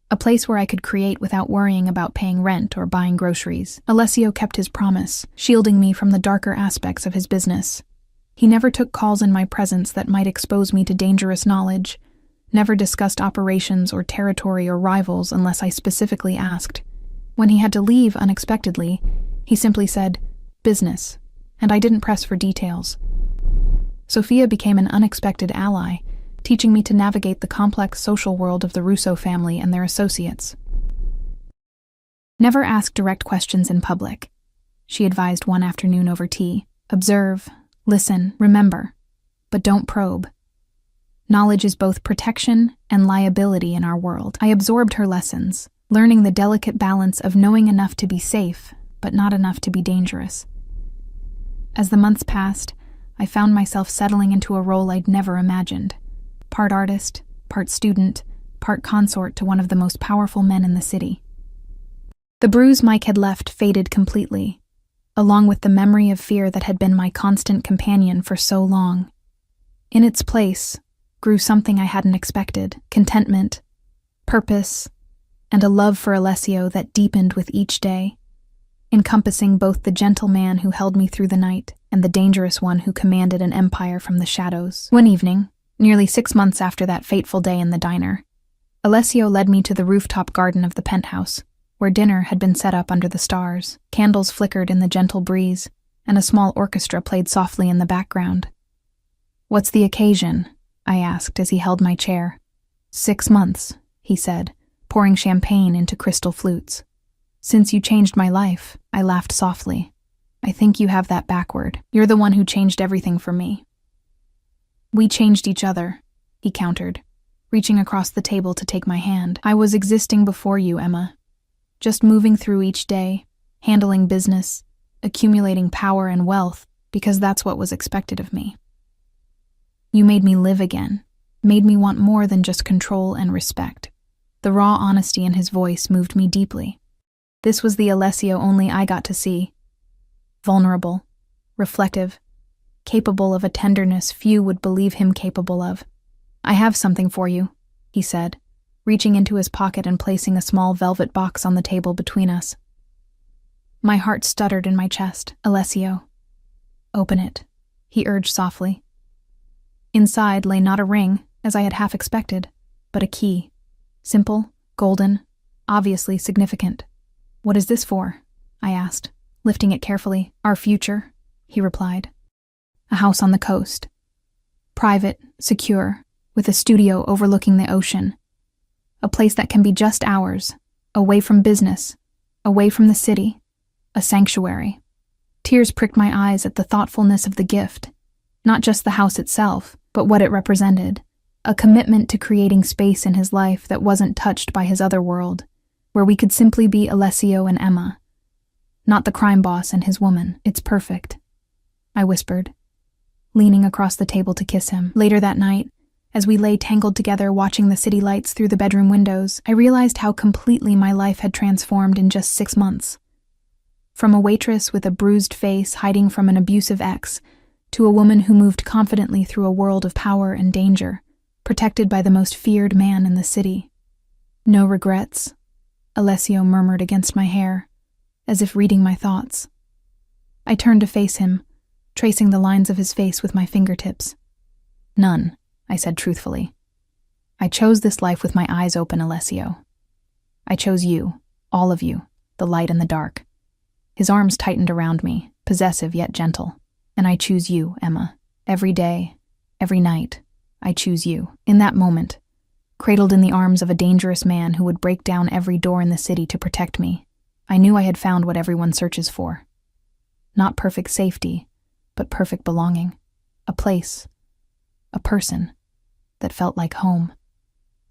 a place where I could create without worrying about paying rent or buying groceries. Alessio kept his promise, shielding me from the darker aspects of his business. He never took calls in my presence that might expose me to dangerous knowledge, never discussed operations or territory or rivals unless I specifically asked. When he had to leave unexpectedly, he simply said, "Business," and I didn't press for details. Sophia became an unexpected ally, teaching me to navigate the complex social world of the Russo family and their associates. "Never ask direct questions in public," she advised one afternoon over tea. "Observe, listen, remember, but don't probe. Knowledge is both protection and liability in our world." I absorbed her lessons, learning the delicate balance of knowing enough to be safe, but not enough to be dangerous. As the months passed, I found myself settling into a role I'd never imagined. Part artist, part student, part consort to one of the most powerful men in the city. The bruise Mike had left faded completely, along with the memory of fear that had been my constant companion for so long. In its place grew something I hadn't expected: contentment, purpose, and a love for Alessio that deepened with each day, encompassing both the gentle man who held me through the night and the dangerous one who commanded an empire from the shadows. One evening, nearly 6 months after that fateful day in the diner, Alessio led me to the rooftop garden of the penthouse, where dinner had been set up under the stars. Candles flickered in the gentle breeze, and a small orchestra played softly in the background. "What's the occasion?" I asked as he held my chair. 6 months, he said, pouring champagne into crystal flutes. "Since you changed my life," I laughed softly. "I think you have that backward. You're the one who changed everything for me." "We changed each other," he countered, reaching across the table to take my hand. "I was existing before you, Emma, just moving through each day, handling business, accumulating power and wealth, because that's what was expected of me. You made me live again, made me want more than just control and respect. The raw honesty in his voice moved me deeply. This was the Alessio only I got to see. Vulnerable, reflective, capable of a tenderness few would believe him capable of. "I have something for you," he said, reaching into his pocket and placing a small velvet box on the table between us. My heart stuttered in my chest. "Alessio." "Open it," he urged softly. Inside lay not a ring, as I had half expected, but a key. Simple, golden, obviously significant. "What is this for?" I asked, lifting it carefully. "Our future," he replied. "A house on the coast. Private, secure, with a studio overlooking the ocean. A place that can be just ours, away from business, away from the city. A sanctuary." Tears pricked my eyes at the thoughtfulness of the gift. Not just the house itself, but what it represented. A commitment to creating space in his life that wasn't touched by his other world, where we could simply be Alessio and Emma. Not the crime boss and his woman. "It's perfect," I whispered, leaning across the table to kiss him. Later that night, as we lay tangled together watching the city lights through the bedroom windows, I realized how completely my life had transformed in just 6 months. From a waitress with a bruised face hiding from an abusive ex, to a woman who moved confidently through a world of power and danger, protected by the most feared man in the city. "No regrets," Alessio murmured against my hair, as if reading my thoughts. I turned to face him, tracing the lines of his face with my fingertips. "None," I said truthfully. "I chose this life with my eyes open, Alessio. I chose you, all of you, the light and the dark." His arms tightened around me, possessive yet gentle. "And I choose you, Emma. Every day, every night, I choose you." In that moment, cradled in the arms of a dangerous man who would break down every door in the city to protect me, I knew I had found what everyone searches for. Not perfect safety, but perfect belonging. A place, a person, that felt like home.